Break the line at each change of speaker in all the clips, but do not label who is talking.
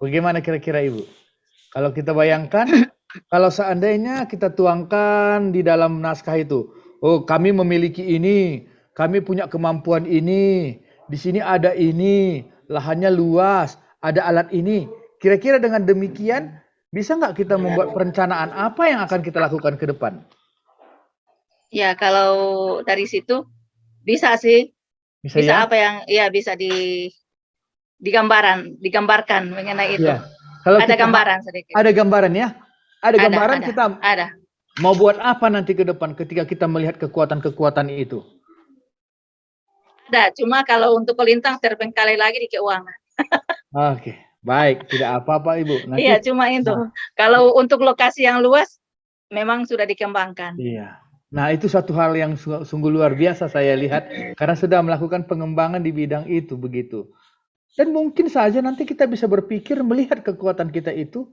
Bagaimana kira-kira Ibu? Kalau kita bayangkan, kalau seandainya kita tuangkan di dalam naskah itu, oh kami memiliki ini, kami punya kemampuan ini, di sini ada ini, lahannya luas, ada alat ini. Kira-kira dengan demikian, bisa nggak kita membuat perencanaan apa yang akan kita lakukan ke depan?
Ya, kalau dari situ bisa sih,
Bisa
bisa
ya?
apa yang ya bisa digambarkan mengenai itu.
Ya. Kalau
Ada
kita
gambaran sedikit.
ada gambaran ya, ada gambaran
Ada,
kita
ada.
mau buat apa nanti ke depan ketika kita melihat kekuatan-kekuatan itu.
Ada, cuma kalau untuk pelintang terbengkalai lagi di keuangan.
Oke, baik, tidak apa-apa Ibu. Nanti,
Iya, cuma itu.
nah,
Kalau untuk lokasi yang luas, memang sudah dikembangkan.
iya. Nah, itu satu hal yang sungguh luar biasa saya lihat karena sudah melakukan pengembangan di bidang itu begitu. Dan mungkin saja nanti kita bisa berpikir melihat kekuatan kita itu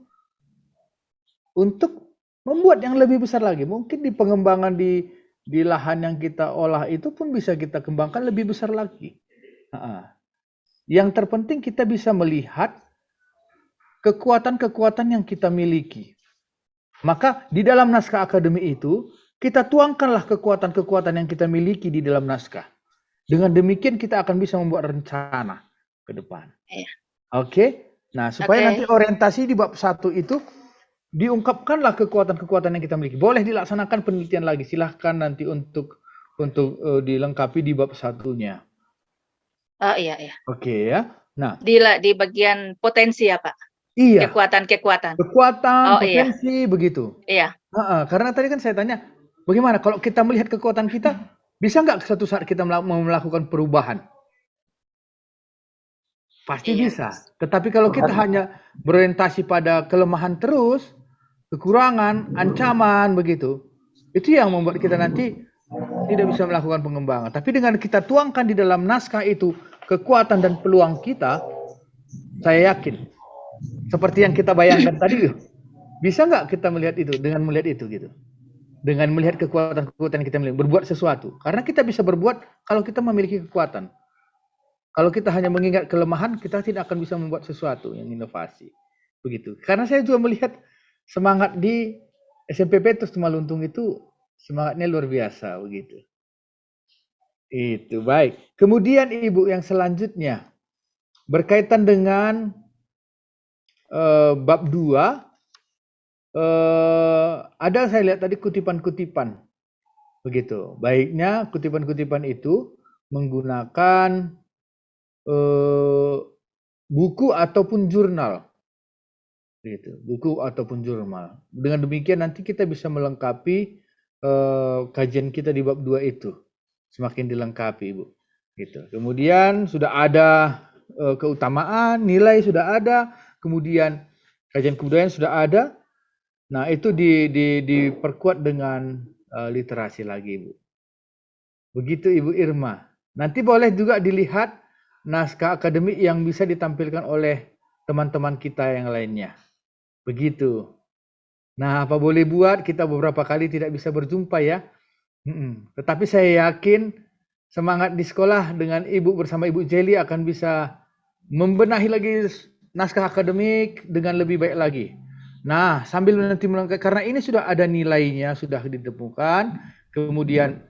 untuk membuat yang lebih besar lagi. Mungkin di pengembangan di lahan yang kita olah itu pun bisa kita kembangkan lebih besar lagi. Yang terpenting kita bisa melihat kekuatan-kekuatan yang kita miliki. Maka di dalam naskah akademi itu, kita tuangkanlah kekuatan-kekuatan yang kita miliki di dalam naskah. Dengan demikian kita akan bisa membuat rencana ke depan.
Iya.
Oke? Nah, supaya nanti orientasi di bab 1 itu diungkapkanlah kekuatan-kekuatan yang kita miliki. Boleh dilaksanakan penelitian lagi. Silahkan nanti untuk dilengkapi di bab 1-nya.
Oh iya, iya.
Oke ya. Nah,
di bagian potensi ya, Pak?
iya.
Kekuatan-kekuatan.
Kekuatan,
Oh iya.
potensi, begitu.
Iya.
Karena tadi kan saya tanya, bagaimana kalau kita melihat kekuatan kita, bisa nggak suatu saat kita melakukan perubahan? Pasti
Iya.
bisa. Tetapi kalau kita hanya berorientasi pada kelemahan terus, kekurangan, ancaman, begitu, itu yang membuat kita nanti tidak bisa melakukan pengembangan. Tapi dengan kita tuangkan di dalam naskah itu kekuatan dan peluang kita, saya yakin seperti yang kita bayangkan tadi, bisa nggak kita melihat itu dengan melihat itu gitu? Dengan melihat kekuatan-kekuatan yang kita miliki, berbuat sesuatu. Karena kita bisa berbuat kalau kita memiliki kekuatan. Kalau kita hanya mengingat kelemahan, kita tidak akan bisa membuat sesuatu yang inovasi. Begitu. Karena saya juga melihat semangat di SMPP Terus Tumaluntung itu semangatnya luar biasa begitu. Itu baik. Kemudian Ibu yang selanjutnya berkaitan dengan bab 2, ada saya lihat tadi kutipan-kutipan. Begitu. Baiknya kutipan-kutipan itu menggunakan buku ataupun jurnal. Gitu. Buku ataupun jurnal. Dengan demikian nanti kita bisa melengkapi kajian kita di bab 2 itu. Semakin dilengkapi, Ibu. Gitu. Kemudian sudah ada keutamaan, nilai sudah ada, kemudian kajian kebudayaan sudah ada. Nah, itu diperkuat dengan literasi lagi, Ibu. Begitu Ibu Irma. Nanti boleh juga dilihat naskah akademik yang bisa ditampilkan oleh teman-teman kita yang lainnya. Begitu. Nah, apa boleh buat, kita beberapa kali tidak bisa berjumpa ya. Tetapi saya yakin semangat di sekolah dengan Ibu bersama Ibu Jelly akan bisa membenahi lagi naskah akademik dengan lebih baik lagi. Nah, sambil nanti melengkapi, karena ini sudah ada nilainya, sudah ditemukan, kemudian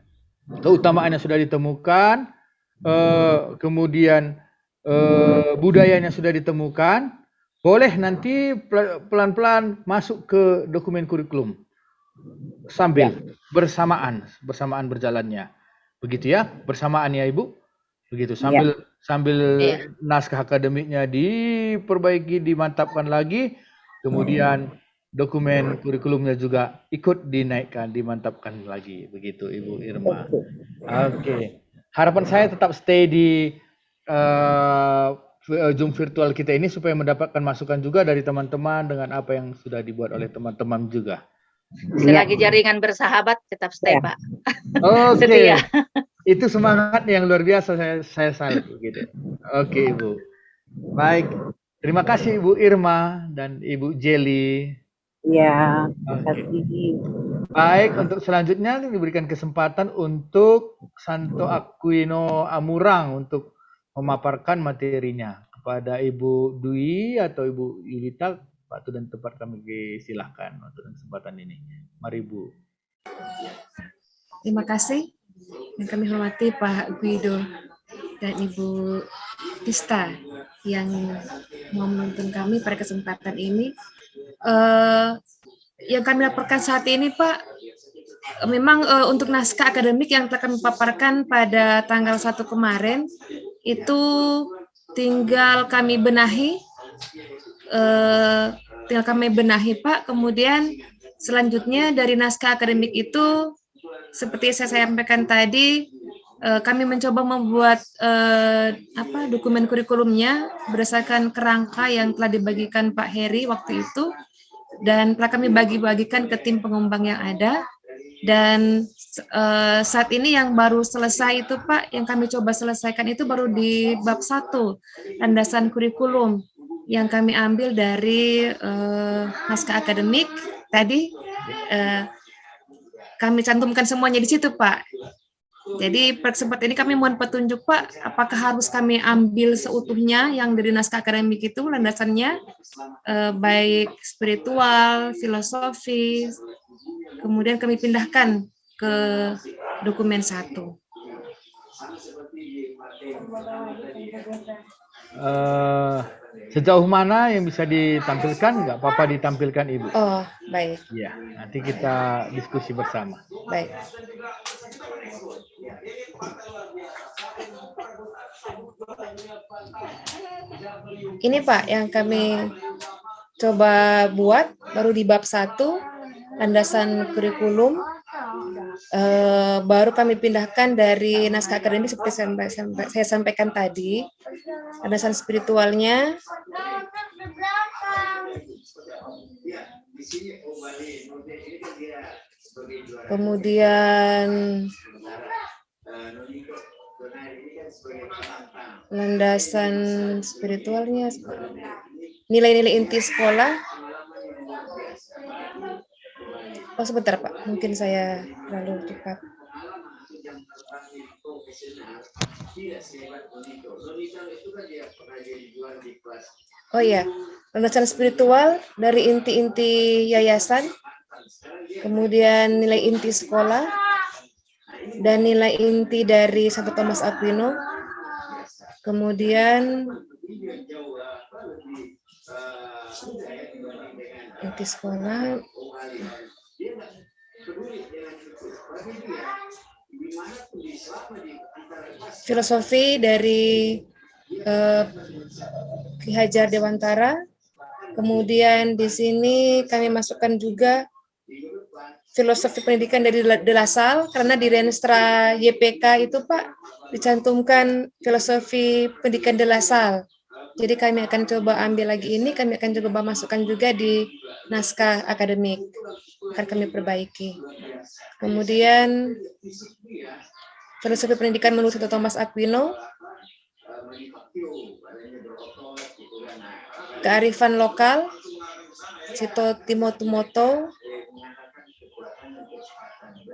keutamaannya sudah ditemukan, kemudian budayanya sudah ditemukan, boleh nanti pelan-pelan masuk ke dokumen kurikulum sambil bersamaan berjalannya, begitu ya, bersamaan ya Ibu, begitu sambil naskah akademiknya diperbaiki, dimantapkan lagi, kemudian dokumen kurikulumnya juga ikut dinaikkan, dimantapkan lagi, begitu Ibu Irma. Oke. Harapan saya tetap stay di Zoom virtual kita ini supaya mendapatkan masukan juga dari teman-teman dengan apa yang sudah dibuat oleh teman-teman juga.
Selagi jaringan bersahabat tetap stay, Pak.
Oke. Itu semangat yang luar biasa, saya salut begitu. Oke, Ibu. Baik. Terima kasih Ibu Irma dan Ibu Jelly.
Ya, terima kasih.
Baik, untuk selanjutnya diberikan kesempatan untuk Santo Aquino Amurang untuk memaparkan materinya. Kepada Ibu Dwi atau Ibu Yulita, waktu dan tempat kami silahkan untuk kesempatan ini. Mari Bu.
Terima kasih yang kami hormati Pak Guido dan Ibu Tista yang mau menuntun kami pada kesempatan ini. Yang kami laporkan saat ini Pak, memang untuk naskah akademik yang telah kami paparkan pada tanggal 1 kemarin, itu tinggal kami benahi, Pak. Kemudian selanjutnya dari naskah akademik itu, seperti saya sampaikan tadi, kami mencoba membuat dokumen kurikulumnya berdasarkan kerangka yang telah dibagikan Pak Heri waktu itu, dan telah kami bagi-bagikan ke tim pengembang yang ada. Dan saat ini yang baru selesai itu Pak, yang kami coba selesaikan itu baru di bab 1, landasan kurikulum, yang kami ambil dari naskah akademik tadi. Kami cantumkan semuanya di situ Pak. Jadi pada kesempatan ini kami mohon petunjuk Pak, apakah harus kami ambil seutuhnya yang dari naskah akademik itu landasannya, baik spiritual, filosofi, kemudian kami pindahkan ke dokumen 1.
Sejauh mana yang bisa ditampilkan? Nggak apa-apa ditampilkan Ibu.
Oh, baik.
Iya, nanti kita diskusi bersama.
Baik. Ini Pak yang kami coba buat baru di bab 1, landasan kurikulum, baru kami pindahkan dari naskah akademik seperti saya sampaikan tadi, landasan spiritualnya, kemudian landasan spiritualnya, nilai-nilai inti sekolah. Oh sebentar Pak, mungkin saya terlalu cepat. Oh iya, landasan spiritual dari inti-inti yayasan, kemudian nilai inti sekolah, dan nilai inti dari Santo Thomas Aquino, kemudian inti sekolah, filosofi dari Ki Hajar Dewantara. Kemudian di sini kami masukkan juga filosofi pendidikan dari De La Salle, karena di Renstra YPK itu Pak dicantumkan filosofi pendidikan De La Salle. Jadi kami akan coba ambil lagi ini, kami akan coba masukkan juga di naskah akademik, akan kami perbaiki. Kemudian filosofi pendidikan menurut Santo Thomas Aquino, kearifan lokal, Cito Timotumoto,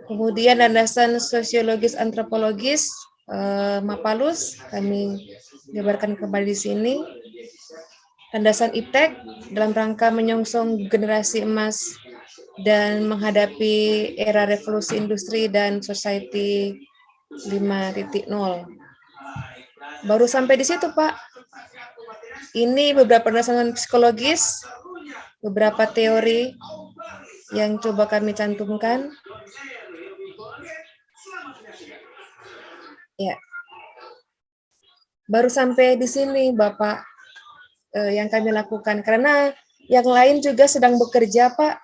kemudian landasan sosiologis antropologis, Mapalus, kami jabarkan kembali di sini. Landasan iptek dalam rangka menyongsong generasi emas dan menghadapi era revolusi industri dan society 5.0. Baru sampai di situ Pak. Ini beberapa landasan psikologis, beberapa teori yang coba kami cantumkan. Ya, baru sampai di sini Bapak yang kami lakukan, karena yang lain juga sedang bekerja Pak,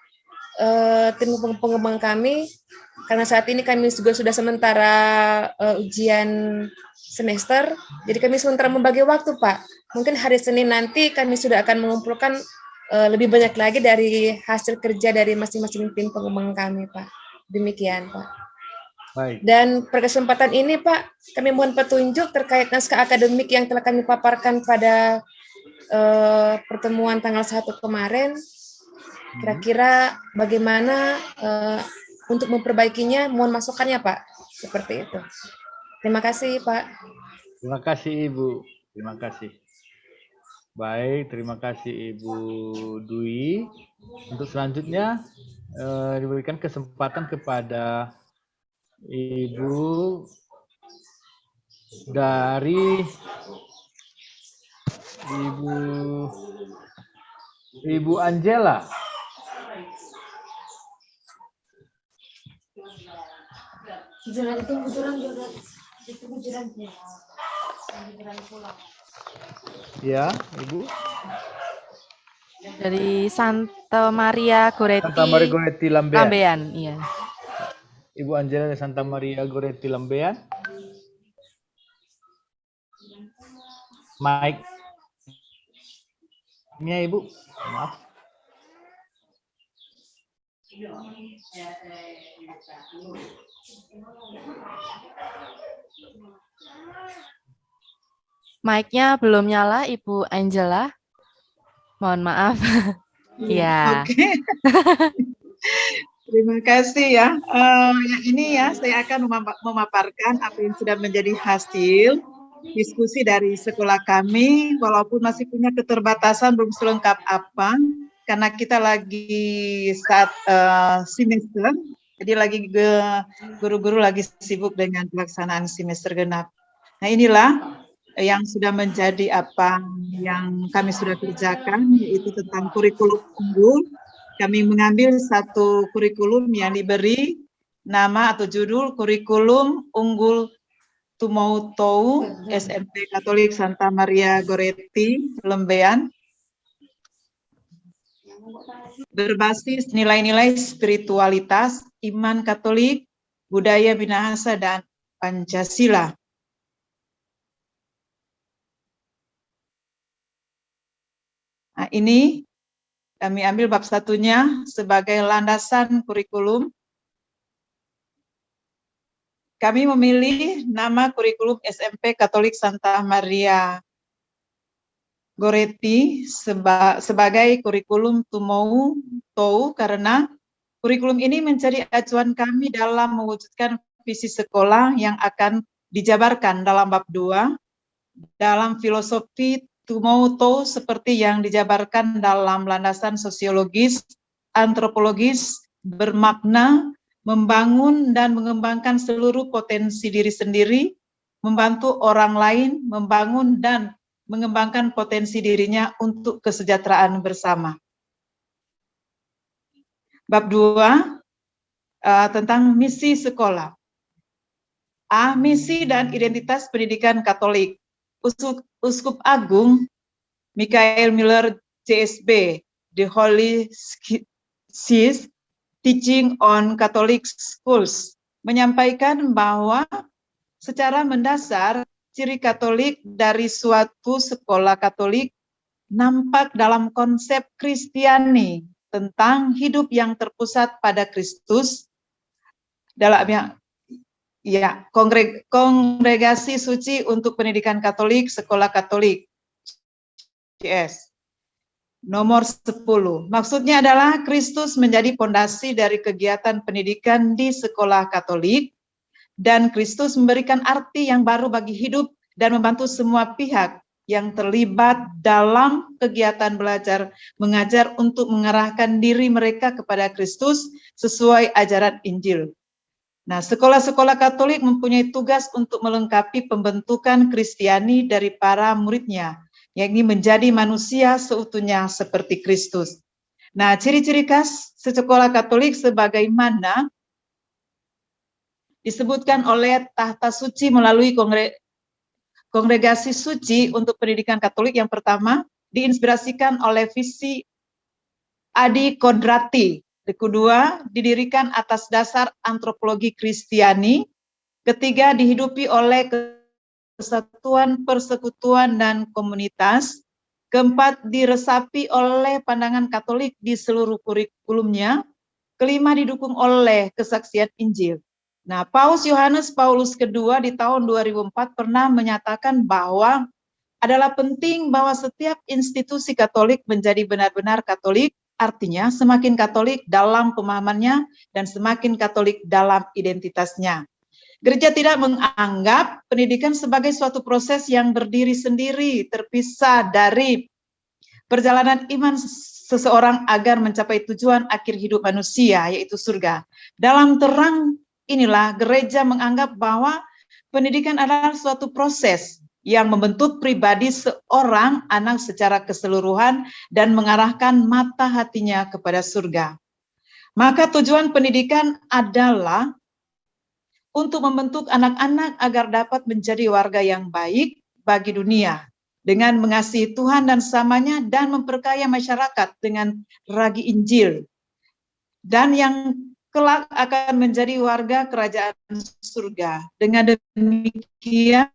tim pengembang kami, karena saat ini kami juga sudah sementara ujian semester, jadi kami sementara membagi waktu Pak. Mungkin hari Senin nanti kami sudah akan mengumpulkan lebih banyak lagi dari hasil kerja dari masing-masing tim pengembang kami Pak. Demikian Pak.
Baik.
Dan pada kesempatan ini Pak, kami mohon petunjuk terkait naskah akademik yang telah kami paparkan pada pertemuan tanggal 1 kemarin. Kira-kira bagaimana untuk memperbaikinya, mohon masukannya Pak. Seperti itu. Terima kasih Pak.
Terima kasih Ibu. Terima kasih. Baik, terima kasih Ibu Dwi. Untuk selanjutnya diberikan kesempatan kepada Ibu dari Ibu Angela. Ya, Ibu.
Dari Santa Maria Goretti,
Santa Maria Goretti Lambean.
Lambean, iya.
Ibu Angela dari Santa Maria Goretti Lambean. Mic-nya Ibu, maaf.
Mic-nya belum nyala, Ibu Angela. Mohon maaf. Iya.
Oke. Terima kasih ya. Yang ini ya, saya akan memaparkan apa yang sudah menjadi hasil diskusi dari sekolah kami, walaupun masih punya keterbatasan, belum selengkap apa, karena kita lagi saat semester, jadi lagi guru-guru lagi sibuk dengan pelaksanaan semester genap. Nah inilah yang sudah menjadi apa yang kami sudah kerjakan, yaitu tentang kurikulum unggul. Kami mengambil satu kurikulum yang diberi nama atau judul Kurikulum Unggul Tumautou SMP Katolik Santa Maria Goretti Lembean, berbasis nilai-nilai spiritualitas, iman Katolik, budaya Minahasa, dan Pancasila. Nah, ini kami ambil bab satunya sebagai landasan kurikulum. Kami memilih nama kurikulum SMP Katolik Santa Maria Goretti sebagai kurikulum Tumautou karena kurikulum ini menjadi acuan kami dalam mewujudkan visi sekolah yang akan dijabarkan dalam bab 2 dalam filosofi Tumautou seperti yang dijabarkan dalam landasan sosiologis, antropologis, bermakna, membangun dan mengembangkan seluruh potensi diri sendiri, membantu orang lain, membangun dan mengembangkan potensi dirinya untuk kesejahteraan bersama. Bab 2 tentang misi sekolah. A. Misi dan identitas pendidikan Katolik. Uskup Agung Michael Miller CSB, The Holy See Teaching on Catholic Schools, menyampaikan bahwa secara mendasar ciri Katolik dari suatu sekolah Katolik nampak dalam konsep Kristiani tentang hidup yang terpusat pada Kristus dalam Kongregasi Suci untuk Pendidikan Katolik, Sekolah Katolik, CS, nomor 10. Maksudnya adalah Kristus menjadi pondasi dari kegiatan pendidikan di sekolah Katolik, dan Kristus memberikan arti yang baru bagi hidup dan membantu semua pihak yang terlibat dalam kegiatan belajar mengajar untuk mengarahkan diri mereka kepada Kristus sesuai ajaran Injil. Nah, sekolah-sekolah Katolik mempunyai tugas untuk melengkapi pembentukan Kristiani dari para muridnya, yakni menjadi manusia seutuhnya seperti Kristus. Nah, ciri-ciri khas sekolah Katolik sebagaimana disebutkan oleh Tahta Suci melalui Kongregasi Suci untuk Pendidikan Katolik yang pertama, diinspirasikan oleh visi Adi Kodrati. Kedua, didirikan atas dasar antropologi Kristiani. Ketiga, dihidupi oleh kesatuan, persekutuan, dan komunitas. Keempat, diresapi oleh pandangan Katolik di seluruh kurikulumnya. Kelima, didukung oleh kesaksian Injil. Nah, Paus Yohanes Paulus II di tahun 2004 pernah menyatakan bahwa adalah penting bahwa setiap institusi Katolik menjadi benar-benar Katolik. Artinya semakin Katolik dalam pemahamannya dan semakin Katolik dalam identitasnya. Gereja tidak menganggap pendidikan sebagai suatu proses yang berdiri sendiri, terpisah dari perjalanan iman seseorang agar mencapai tujuan akhir hidup manusia, yaitu surga. Dalam terang inilah gereja menganggap bahwa pendidikan adalah suatu proses yang membentuk pribadi seorang anak secara keseluruhan dan mengarahkan mata hatinya kepada surga. Maka tujuan pendidikan adalah untuk membentuk anak-anak agar dapat menjadi warga yang baik bagi dunia dengan mengasihi Tuhan dan samanya dan memperkaya masyarakat dengan ragi Injil, dan yang kelak akan menjadi warga kerajaan surga. Dengan demikian,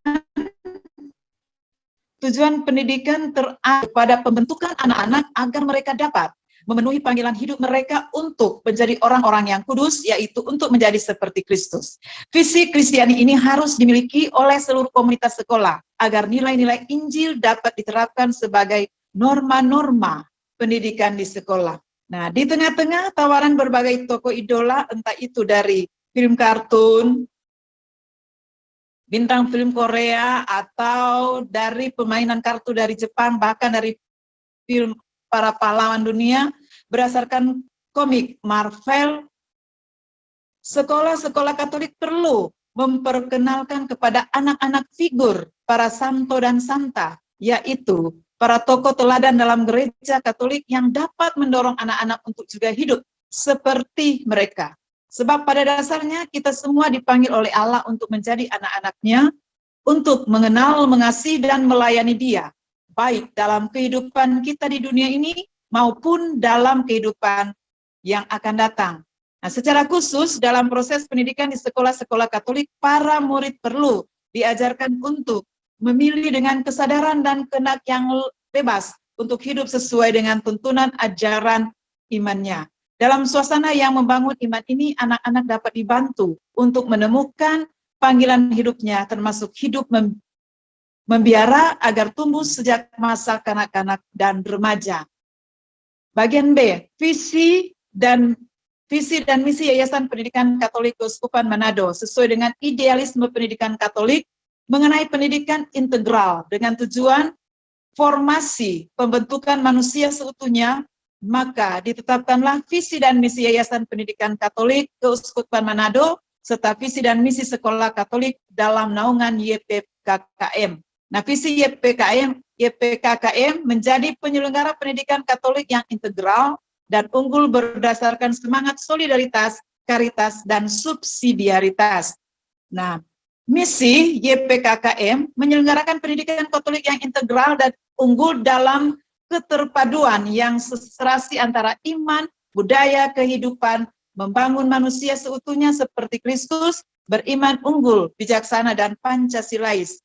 tujuan pendidikan terarah pada pembentukan anak-anak agar mereka dapat memenuhi panggilan hidup mereka untuk menjadi orang-orang yang kudus, yaitu untuk menjadi seperti Kristus. Visi Kristiani ini harus dimiliki oleh seluruh komunitas sekolah, agar nilai-nilai Injil dapat diterapkan sebagai norma-norma pendidikan di sekolah. Nah, di tengah-tengah tawaran berbagai tokoh idola, entah itu dari film kartun, bintang film Korea, atau dari permainan kartu dari Jepang, bahkan dari film para pahlawan dunia, berdasarkan komik Marvel, sekolah-sekolah Katolik perlu memperkenalkan kepada anak-anak figur para santo dan santa, yaitu para tokoh teladan dalam gereja Katolik yang dapat mendorong anak-anak untuk juga hidup seperti mereka. Sebab pada dasarnya kita semua dipanggil oleh Allah untuk menjadi anak-anaknya, untuk mengenal, mengasihi, dan melayani Dia, baik dalam kehidupan kita di dunia ini maupun dalam kehidupan yang akan datang. Nah, secara khusus dalam proses pendidikan di sekolah-sekolah Katolik, para murid perlu diajarkan untuk memilih dengan kesadaran dan kehendak yang bebas untuk hidup sesuai dengan tuntunan ajaran imannya. Dalam suasana yang membangun iman ini, anak-anak dapat dibantu untuk menemukan panggilan hidupnya, termasuk hidup membiara agar tumbuh sejak masa kanak-kanak dan remaja. Bagian B, visi dan misi Yayasan Pendidikan Katolik Keuskupan Manado sesuai dengan idealisme pendidikan Katolik mengenai pendidikan integral dengan tujuan formasi pembentukan manusia seutuhnya, maka ditetapkanlah visi dan misi Yayasan Pendidikan Katolik Keuskupan Manado serta visi dan misi Sekolah Katolik dalam naungan YPKKM. Nah, visi YPKKM menjadi penyelenggara pendidikan Katolik yang integral dan unggul berdasarkan semangat solidaritas, karitas, dan subsidiaritas. Nah, misi YPKKM menyelenggarakan pendidikan Katolik yang integral dan unggul dalam keterpaduan yang seserasi antara iman, budaya, kehidupan, membangun manusia seutuhnya seperti Kristus, beriman unggul, bijaksana, dan Pancasilais.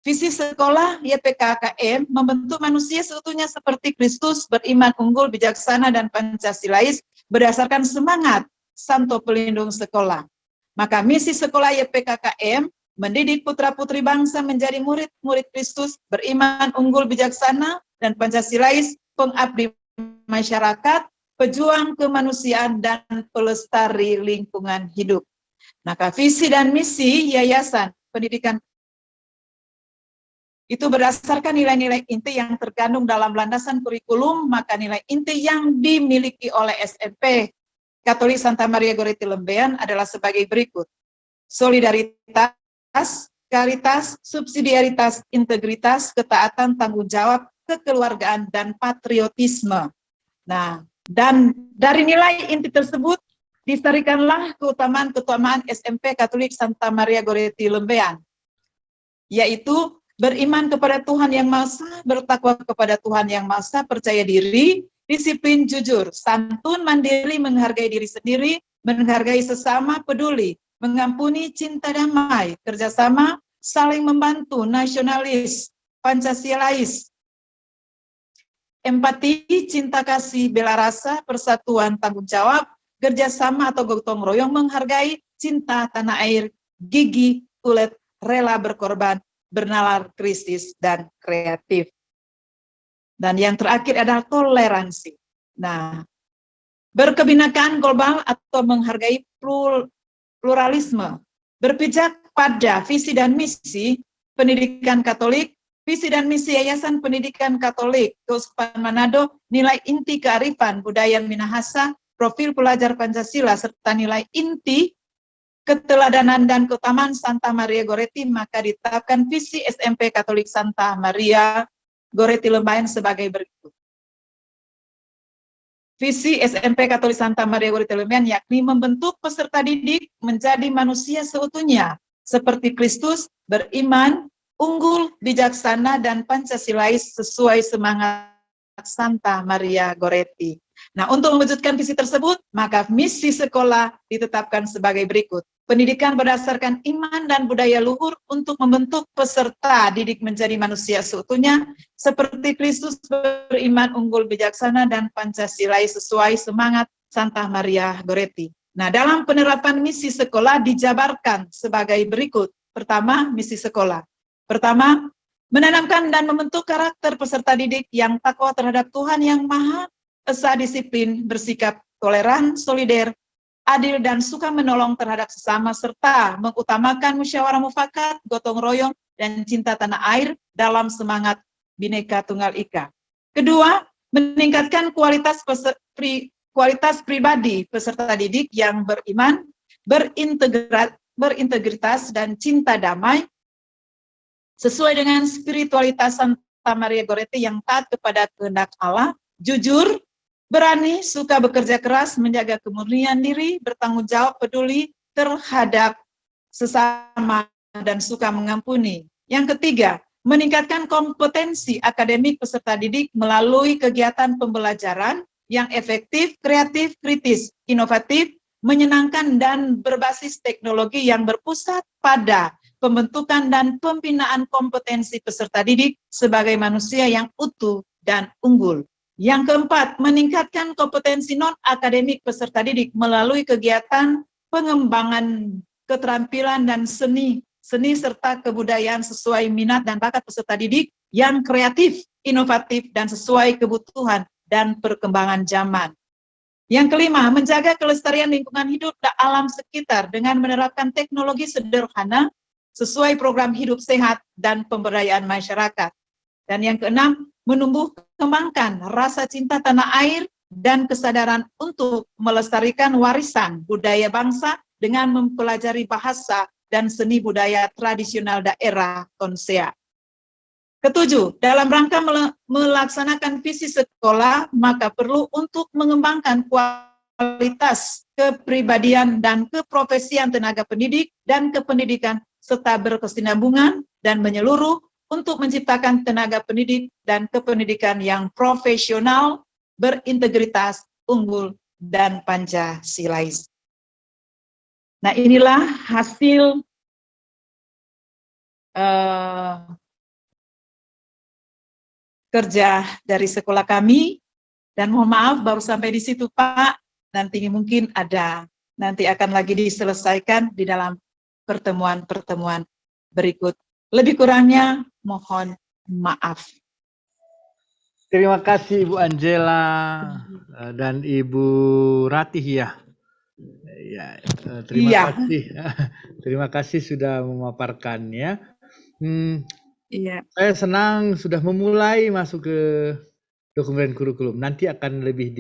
Visi sekolah YPKKM membentuk manusia seutuhnya seperti Kristus, beriman unggul, bijaksana, dan Pancasilais berdasarkan semangat Santo Pelindung Sekolah. Maka misi sekolah YPKKM mendidik putra-putri bangsa menjadi murid-murid Kristus, beriman unggul, bijaksana, dan Pancasilais, pengabdi masyarakat, pejuang kemanusiaan, dan pelestari lingkungan hidup. Maka visi dan misi Yayasan Pendidikan itu berdasarkan nilai-nilai inti yang terkandung dalam landasan kurikulum, maka nilai inti yang dimiliki oleh SMP Katolik Santa Maria Goretti Lembean adalah sebagai berikut. Solidaritas, karitas, subsidiaritas, integritas, ketaatan, tanggung jawab, kekeluargaan, dan patriotisme. Nah, dan dari nilai inti tersebut disarikanlah keutamaan-keutamaan SMP Katolik Santa Maria Goretti Lembean, yaitu beriman kepada Tuhan Yang Maha Esa, bertakwa kepada Tuhan Yang Maha Esa, percaya diri, disiplin, jujur, santun, mandiri, menghargai diri sendiri, menghargai sesama, peduli, mengampuni, cinta damai, kerjasama, saling membantu, nasionalis, Pancasilais, empati, cinta kasih, bela rasa, persatuan, tanggung jawab, kerjasama atau gotong royong, menghargai, cinta tanah air, gigih, ulet, rela berkorban, bernalar, kritis, dan kreatif. Dan yang terakhir adalah toleransi. Nah, berkebinekaan global atau menghargai pluralisme, berpijak pada visi dan misi pendidikan Katolik, Visi dan misi Yayasan Pendidikan Katolik Keuskupan Manado, nilai inti kearifan budaya Minahasa, profil pelajar Pancasila, serta nilai inti keteladanan dan keutamaan Santa Maria Goretti, maka ditetapkan visi SMP Katolik Santa Maria Goretti Lembayan sebagai berikut. Visi SMP Katolik Santa Maria Goretti Lembayan yakni membentuk peserta didik menjadi manusia seutuhnya, seperti Kristus, beriman, unggul, bijaksana, dan Pancasilais sesuai semangat Santa Maria Goretti. Nah, untuk mewujudkan visi tersebut, maka misi sekolah ditetapkan sebagai berikut. Pendidikan berdasarkan iman dan budaya luhur untuk membentuk peserta didik menjadi manusia seutuhnya, seperti Kristus, beriman, unggul, bijaksana, dan Pancasilais sesuai semangat Santa Maria Goretti. Nah, dalam penerapan misi sekolah dijabarkan sebagai berikut. Pertama, misi sekolah. Pertama, menanamkan dan membentuk karakter peserta didik yang takwa terhadap Tuhan Yang Maha Esa, disiplin, bersikap toleran, solider, adil, dan suka menolong terhadap sesama, serta mengutamakan musyawarah mufakat, gotong royong, dan cinta tanah air dalam semangat Bhinneka Tunggal Ika. Kedua, meningkatkan kualitas pribadi peserta didik yang beriman, berintegritas, dan cinta damai, sesuai dengan spiritualitas Santa Maria Goretti yang taat kepada kehendak Allah, jujur, berani, suka bekerja keras, menjaga kemurnian diri, bertanggung jawab, peduli terhadap sesama, dan suka mengampuni. Yang ketiga, meningkatkan kompetensi akademik peserta didik melalui kegiatan pembelajaran yang efektif, kreatif, kritis, inovatif, menyenangkan, dan berbasis teknologi yang berpusat pada pembentukan dan pembinaan kompetensi peserta didik sebagai manusia yang utuh dan unggul. Yang keempat, meningkatkan kompetensi non-akademik peserta didik melalui kegiatan pengembangan keterampilan dan seni serta kebudayaan sesuai minat dan bakat peserta didik yang kreatif, inovatif, dan sesuai kebutuhan dan perkembangan zaman. Yang kelima, menjaga kelestarian lingkungan hidup dan alam sekitar dengan menerapkan teknologi sederhana sesuai program hidup sehat dan pemberdayaan masyarakat. Dan yang keenam, menumbuh kembangkan rasa cinta tanah air dan kesadaran untuk melestarikan warisan budaya bangsa dengan mempelajari bahasa dan seni budaya tradisional daerah Tonsea. Ketujuh, dalam rangka melaksanakan visi sekolah, maka perlu untuk mengembangkan kualitas kepribadian dan keprofesian tenaga pendidik dan kependidikan serta berkesinambungan dan menyeluruh untuk menciptakan tenaga pendidik dan kependidikan yang profesional, berintegritas, unggul, dan Pancasilais. Nah, inilah hasil kerja dari sekolah kami, dan mohon maaf baru sampai di situ Pak, nanti mungkin nanti akan lagi diselesaikan di dalam pertemuan-pertemuan berikut. Lebih kurangnya mohon maaf.
Terima kasih Ibu Angela dan Ibu Ratih ya. Terima kasih. Terima kasih sudah memaparkannya.
Iya.
Saya senang sudah memulai masuk ke dokumen kurikulum. Nanti akan lebih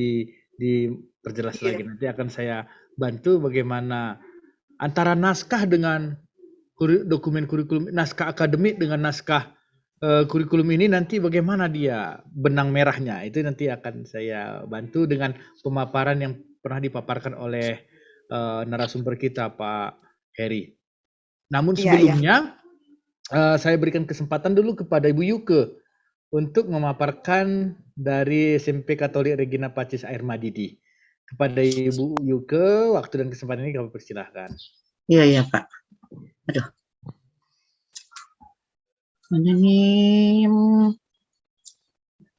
diperjelas lagi. Nanti akan saya bantu bagaimana antara naskah dengan dokumen kurikulum, naskah akademik dengan naskah kurikulum ini nanti bagaimana dia benang merahnya. Itu nanti akan saya bantu dengan pemaparan yang pernah dipaparkan oleh narasumber kita Pak Heri. Namun sebelumnya saya berikan kesempatan dulu kepada Ibu Yuke untuk memaparkan dari SMP Katolik Regina Pacis Air Madidi. Kepada Ibu Yuke, waktu dan kesempatan ini kami persilahkan.
Iya Pak. Aduh. Mana nih?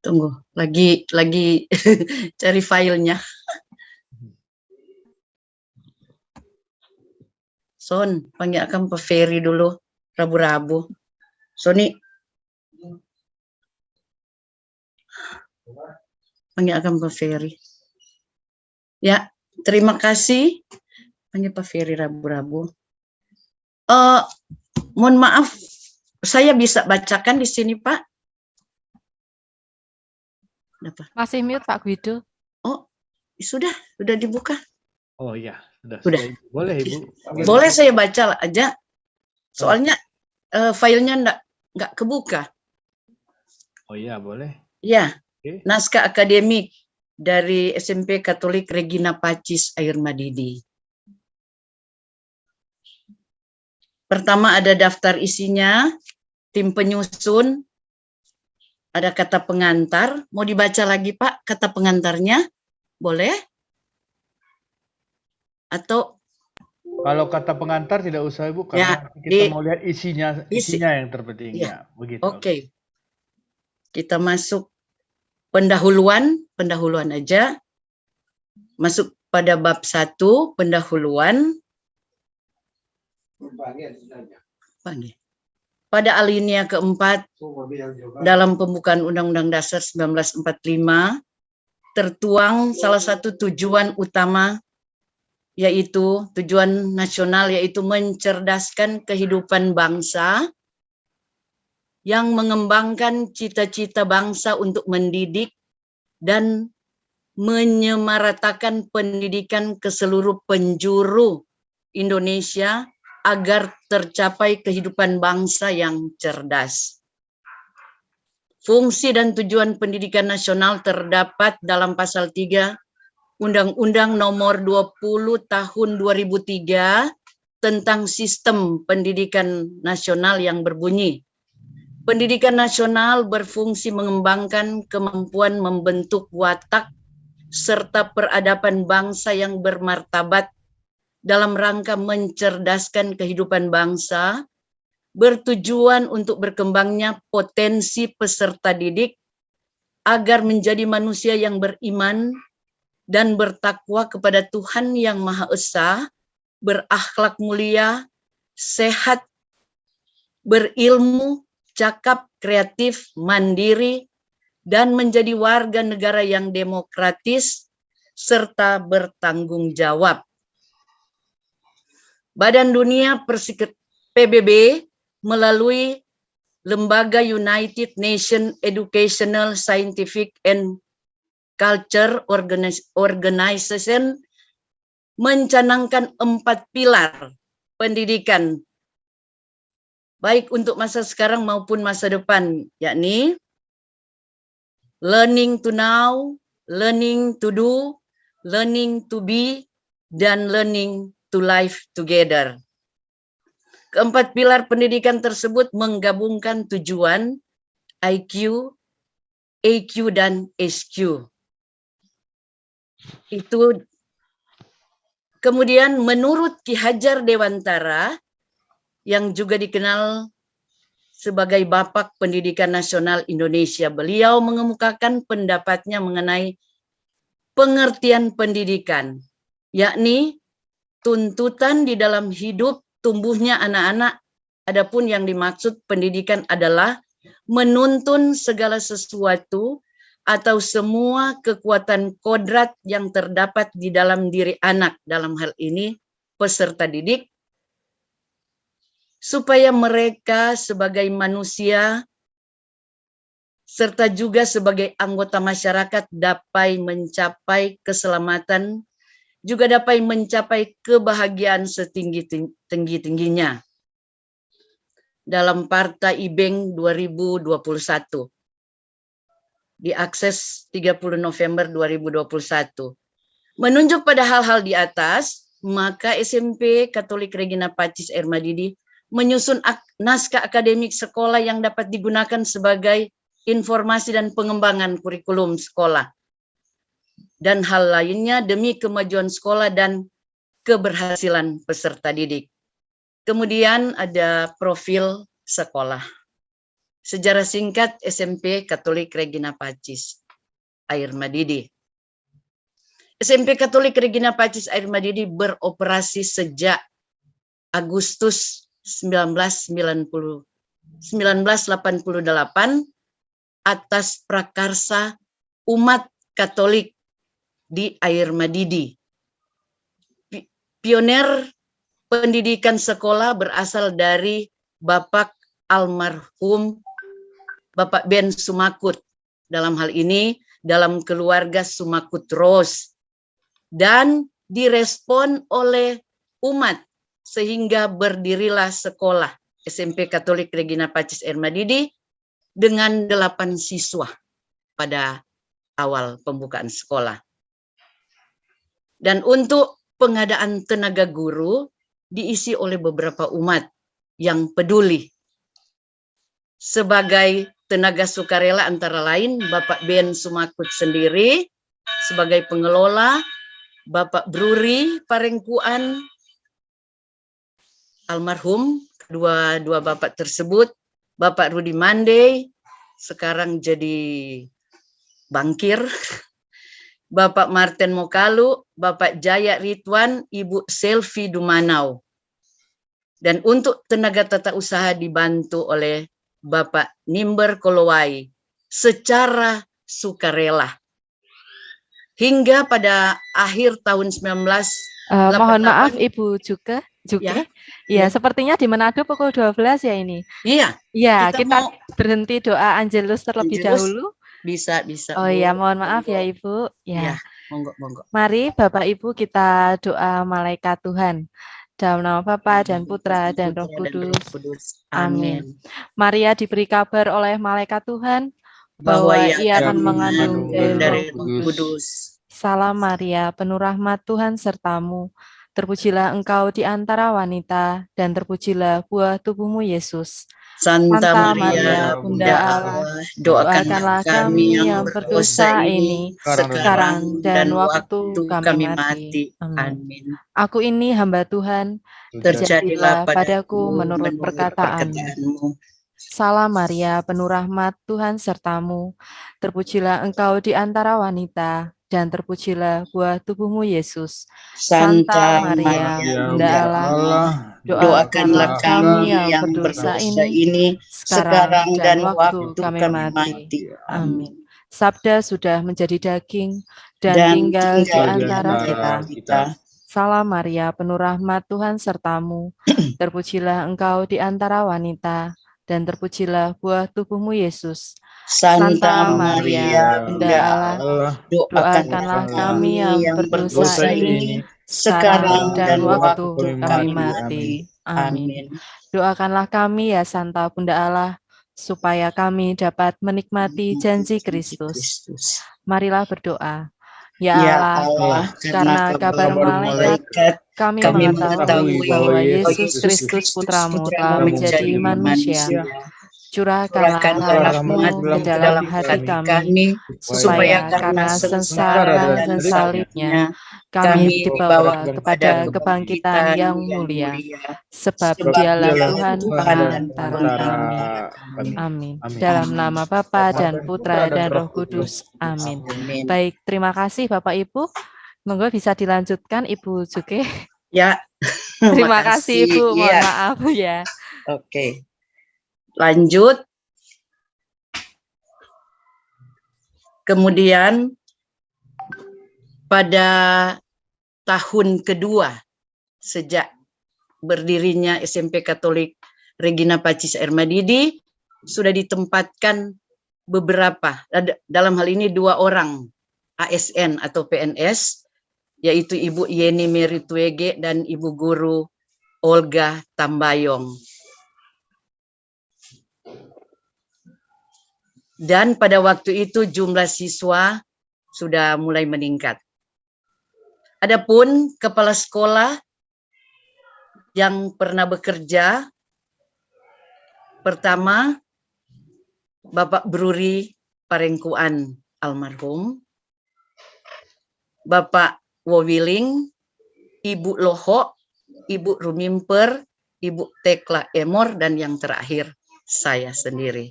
Tunggu, lagi cari filenya. Son, panggil akan Pak Ferry dulu, rabu-rabu. Soni. Panggil akan Pak Ferry. Ya, terima kasih. Panggil Pak Ferry rabu-rabu. Mohon maaf Saya bisa bacakan di sini, Pak. Apa?
Masih mute Pak Guido.
Oh, sudah dibuka.
Oh iya, sudah.
Sudah.
Boleh Ibu.
Boleh saya baca aja. Soalnya filenya nggak kebuka.
Oh iya, boleh.
Ya,
Oke.
naskah akademik dari SMP Katolik Regina Pacis Air Madidi. Pertama ada daftar isinya, tim penyusun, ada kata pengantar. Mau dibaca lagi Pak kata pengantarnya? Boleh? Atau
Kalau kata pengantar tidak usah Ibu,
Ya,
karena kita
di-
mau lihat isinya yang terpenting.
Iya.
Ya, begitu.
Oke. Kita masuk pendahuluan aja. Masuk pada bab 1, pendahuluan. Pada alinea keempat dalam pembukaan Undang-Undang Dasar 1945 tertuang salah satu tujuan utama, yaitu tujuan nasional, yaitu mencerdaskan kehidupan bangsa yang mengembangkan cita-cita bangsa untuk mendidik dan menyamaratakan pendidikan ke seluruh penjuru Indonesia agar tercapai kehidupan bangsa yang cerdas. Fungsi dan tujuan pendidikan nasional terdapat dalam pasal 3 Undang-Undang Nomor 20 Tahun 2003 tentang Sistem Pendidikan Nasional yang berbunyi, pendidikan nasional berfungsi mengembangkan kemampuan membentuk watak serta peradaban bangsa yang bermartabat dalam rangka mencerdaskan kehidupan bangsa, bertujuan untuk berkembangnya potensi peserta didik agar menjadi manusia yang beriman dan bertakwa kepada Tuhan Yang Maha Esa, berakhlak mulia, sehat, berilmu, cakap, kreatif, mandiri, dan menjadi warga negara yang demokratis serta bertanggung jawab. Badan Dunia PBB melalui Lembaga United Nations Educational, Scientific and Culture Organization mencanangkan 4 pilar pendidikan baik untuk masa sekarang maupun masa depan, yakni learning to know, learning to do, learning to be, dan learning to live together. Keempat pilar pendidikan tersebut menggabungkan tujuan IQ, EQ, dan SQ. Itu kemudian menurut Ki Hajar Dewantara, yang juga dikenal sebagai Bapak Pendidikan Nasional Indonesia, beliau mengemukakan pendapatnya mengenai pengertian pendidikan, yakni tuntutan di dalam hidup tumbuhnya anak-anak. Adapun yang dimaksud pendidikan adalah menuntun segala sesuatu atau semua kekuatan kodrat yang terdapat di dalam diri anak, dalam hal ini peserta didik, supaya mereka sebagai manusia serta juga sebagai anggota masyarakat dapat mencapai keselamatan, juga dapat mencapai kebahagiaan setinggi-tingginya. Dalam Parta IBENG 2021. Diakses 30 November 2021. Menunjuk pada hal-hal di atas, maka SMP Katolik Regina Pacis Air Madidi menyusun naskah akademik sekolah yang dapat digunakan sebagai informasi dan pengembangan kurikulum sekolah dan hal lainnya demi kemajuan sekolah dan keberhasilan peserta didik. Kemudian ada profil sekolah. Sejarah singkat SMP Katolik Regina Pacis Air Madidi. SMP Katolik Regina Pacis Air Madidi beroperasi sejak Agustus 1988 atas prakarsa umat Katolik di Air Madidi. Pioner pendidikan sekolah berasal dari Bapak almarhum Bapak Ben Sumakut. Dalam hal ini dalam keluarga Sumakut Ros, dan direspon oleh umat sehingga berdirilah sekolah SMP Katolik Regina Pacis Ermadidi dengan 8 siswa pada awal pembukaan sekolah. Dan untuk pengadaan tenaga guru diisi oleh beberapa umat yang peduli. Sebagai tenaga sukarela antara lain Bapak Ben Sumakut sendiri sebagai pengelola, Bapak Bruri Parengkuan almarhum, dua bapak tersebut, Bapak Rudi Mande sekarang jadi bankir, Bapak Martin Mokalu, Bapak Jaya Ridwan, Ibu Selvi Dumanau. Dan untuk tenaga tata usaha dibantu oleh Bapak Nimber Kolowai secara sukarela. Hingga pada akhir tahun 1988.
Mohon maaf Ibu juga.
Ya.
Ya, sepertinya di Manado pukul 12 ya ini.
Iya.
Ya,
Kita
kita
mau
berhenti doa Angelus terlebih
Angelus.
dahulu.
Bisa.
Oh
Bu.
iya, mohon maaf ya Ibu.
Ya,
Ya.
monggo.
Mari Bapak Ibu kita doa malaikat Tuhan. Dalam nama Bapa dan Putra dan Roh Kudus.
Amin.
Maria diberi kabar oleh malaikat Tuhan bahwa ia akan mengandung dari Roh Kudus. Salam Maria, penuh rahmat Tuhan sertamu. Terpujilah engkau di antara wanita, dan terpujilah buah tubuhmu Yesus.
Santa Maria,
Bunda Allah,
doakanlah kami yang berdosa ini
sekarang dan waktu kami mati.
Amin.
Aku ini hamba Tuhan, terjadilah padaku menurut perkataanmu. Salam Maria, penuh rahmat Tuhan sertamu. Terpujilah engkau di antara wanita, dan terpujilah buah tubuhmu Yesus.
Santa Maria,
Bunda Allah,
doakanlah kami yang berdosa ini sekarang dan waktu kami mati.
Amin. Sabda sudah menjadi daging dan tinggal di antara kita. Salam Maria, penuh rahmat Tuhan sertamu. Terpujilah engkau di antara wanita, dan terpujilah buah tubuhmu Yesus.
Santa Maria,
Bunda Allah, doakanlah kami yang berdosa ini sekarang dan waktu kami mati. Amin. Doakanlah kami ya Santa Bunda Allah, supaya kami dapat menikmati janji Kristus. Marilah berdoa. Ya Allah, karena kabar malaikat, kami mengetahui bahwa Yesus Kristus Putramu telah menjadi manusia. Curahkanlah rahmat-Mu ke dalam hati kami, supaya karena sengsara dan salibnya, kami dibawa kepada kebangkitan yang mulia. Sebab Dialah Tuhan antara kami. Amin. Dalam nama Bapa dan Putra dan Roh Kudus. Amin. Baik, terima kasih Bapak Ibu. Monggo bisa dilanjutkan Ibu Juke.
Ya.
Terima kasih Ibu, mohon maaf ya.
Oke. Lanjut. Kemudian pada tahun kedua sejak berdirinya SMP Katolik Regina Pacis Ermadidi sudah ditempatkan beberapa, dalam hal ini 2 orang ASN atau PNS, yaitu Ibu Yeni Merituege dan Ibu Guru Olga Tambayong. Dan pada waktu itu jumlah siswa sudah mulai meningkat. Adapun kepala sekolah yang pernah bekerja, pertama Bapak Bruri Parengkuan almarhum, Bapak Wowiling, Ibu Loho, Ibu Rumimper, Ibu Tekla Emor, dan yang terakhir saya sendiri,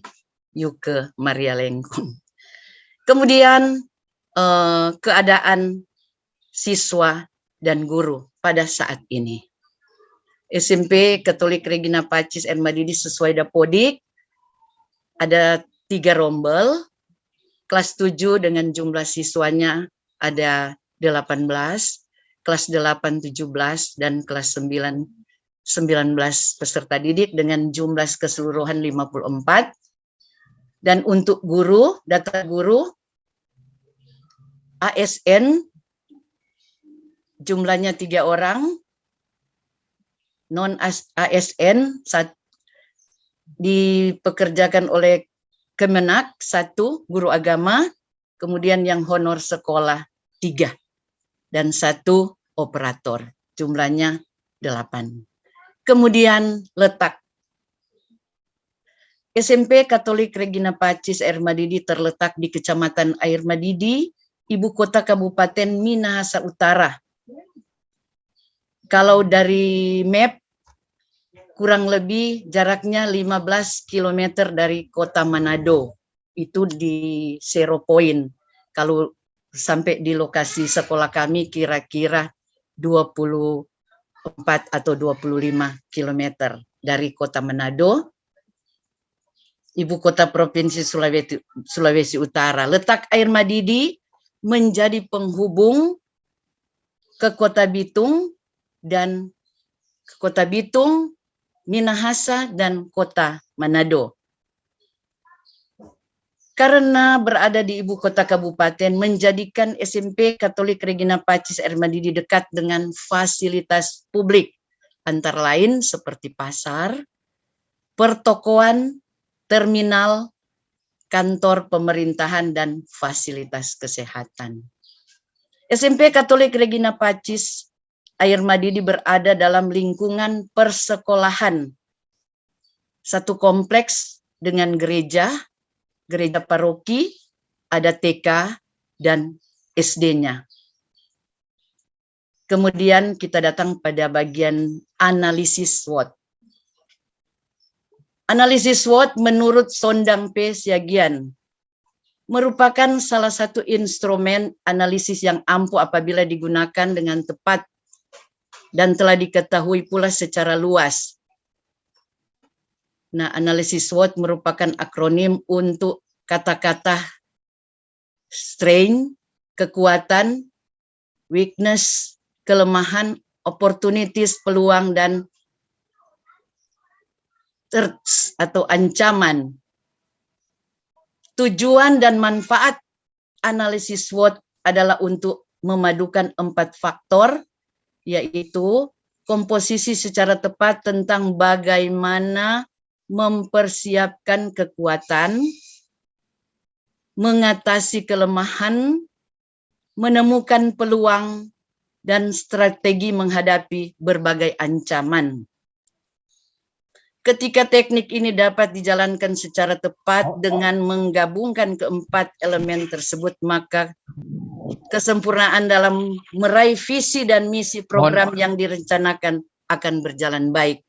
Yuke Maria Lengkung. Kemudian keadaan siswa dan guru pada saat ini. SMP Katolik Regina Pacis Ermadidi sesuai Dapodik ada 3 rombel, kelas 7 dengan jumlah siswanya ada 18, kelas 8 17, dan kelas 9 19 peserta didik dengan jumlah keseluruhan 54. Dan untuk guru, data guru ASN jumlahnya 3 orang, non ASN dipekerjakan oleh Kemenak 1 guru agama, kemudian yang honor sekolah 3 dan 1 operator, jumlahnya 8. Kemudian letak SMP Katolik Regina Pacis Air Madidi terletak di Kecamatan Air Madidi, Ibu Kota Kabupaten Minahasa Utara. Kalau dari map, kurang lebih jaraknya 15 km dari kota Manado. Itu di Zero Point. Kalau sampai di lokasi sekolah kami kira-kira 24 atau 25 km dari kota Manado, Ibu Kota Provinsi Sulawesi Utara. Letak Air Madidi menjadi penghubung ke Kota Bitung dan ke Kota Bitung, Minahasa, dan Kota Manado. Karena berada di ibu kota kabupaten, menjadikan SMP Katolik Regina Pacis Air Madidi dekat dengan fasilitas publik, antara lain seperti pasar, pertokoan, terminal, kantor pemerintahan, dan fasilitas kesehatan. SMP Katolik Regina Pacis Air Madidi berada dalam lingkungan persekolahan. Satu kompleks dengan gereja paroki, ada TK dan SD-nya. Kemudian kita datang pada bagian analisis SWOT. Analisis SWOT menurut Sondang P. Siagian merupakan salah satu instrumen analisis yang ampuh apabila digunakan dengan tepat dan telah diketahui pula secara luas. Nah, analisis SWOT merupakan akronim untuk kata-kata strength, kekuatan, weakness, kelemahan, opportunities, peluang, dan threats atau ancaman. Tujuan dan manfaat analisis SWOT adalah untuk memadukan 4 faktor, yaitu komposisi secara tepat tentang bagaimana mempersiapkan kekuatan, mengatasi kelemahan, menemukan peluang, dan strategi menghadapi berbagai ancaman. Ketika teknik ini dapat dijalankan secara tepat dengan menggabungkan keempat elemen tersebut, maka kesempurnaan dalam meraih visi dan misi program yang direncanakan akan berjalan baik.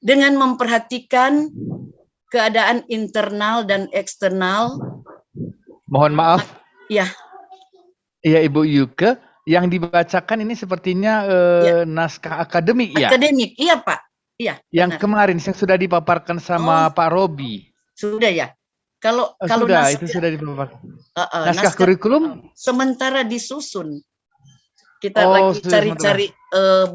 Dengan memperhatikan keadaan internal dan eksternal.
Mohon maaf.
Ya.
Iya, Ibu Yuke, yang dibacakan ini sepertinya naskah akademik ya?
Akademik, iya Pak. Iya.
Yang benar. Kemarin yang sudah dipaparkan sama Pak Robi.
Sudah ya. Kalau
sudah, naskah, itu sudah dipaparkan. Naskah kurikulum
sementara disusun. Kita lagi cari-cari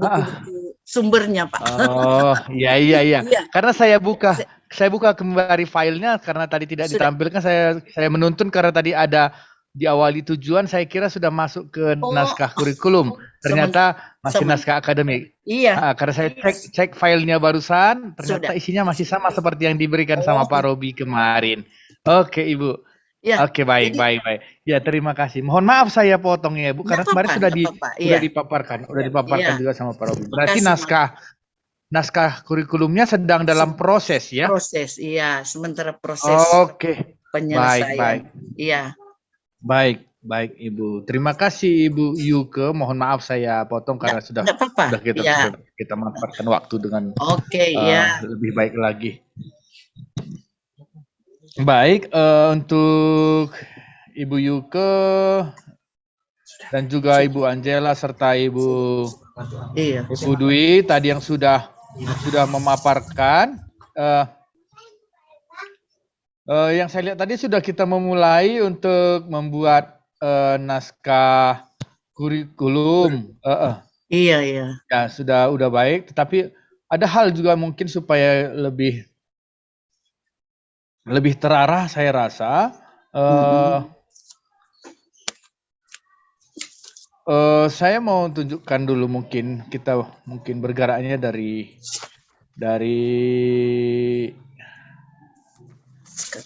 buku-buku sumbernya, Pak.
Oh, iya. Karena saya buka kembali filenya karena tadi tidak ditampilkan, saya menuntun karena tadi ada diawali tujuan, saya kira sudah masuk ke naskah kurikulum. Ternyata masih naskah akademik.
Iya.
Karena saya cek filenya barusan, ternyata isinya masih sama seperti yang diberikan sama Pak Robi kemarin. Oke, Ibu. Ya, oke, baik. Ya, terima kasih. Mohon maaf saya potong ya, Bu, karena kemarin sudah dipaparkan juga sama Pak Robi. Berarti naskah kurikulumnya sedang dalam proses ya?
Proses, iya. Sementara proses penyelesaian.
Baik.
Iya.
Baik, Ibu. Terima kasih, Ibu Yuke. Mohon maaf saya potong karena sudah kita manfaatkan waktu dengan lebih baik lagi. Baik, untuk Ibu Yuke dan juga Ibu Angela serta Ibu Dwi tadi yang sudah memaparkan. Yang saya lihat tadi sudah kita memulai untuk membuat naskah kurikulum.
Iya, iya.
Ya, udah baik, tetapi ada hal juga mungkin supaya lebih terarah saya rasa. Saya mau tunjukkan dulu, mungkin kita bergeraknya dari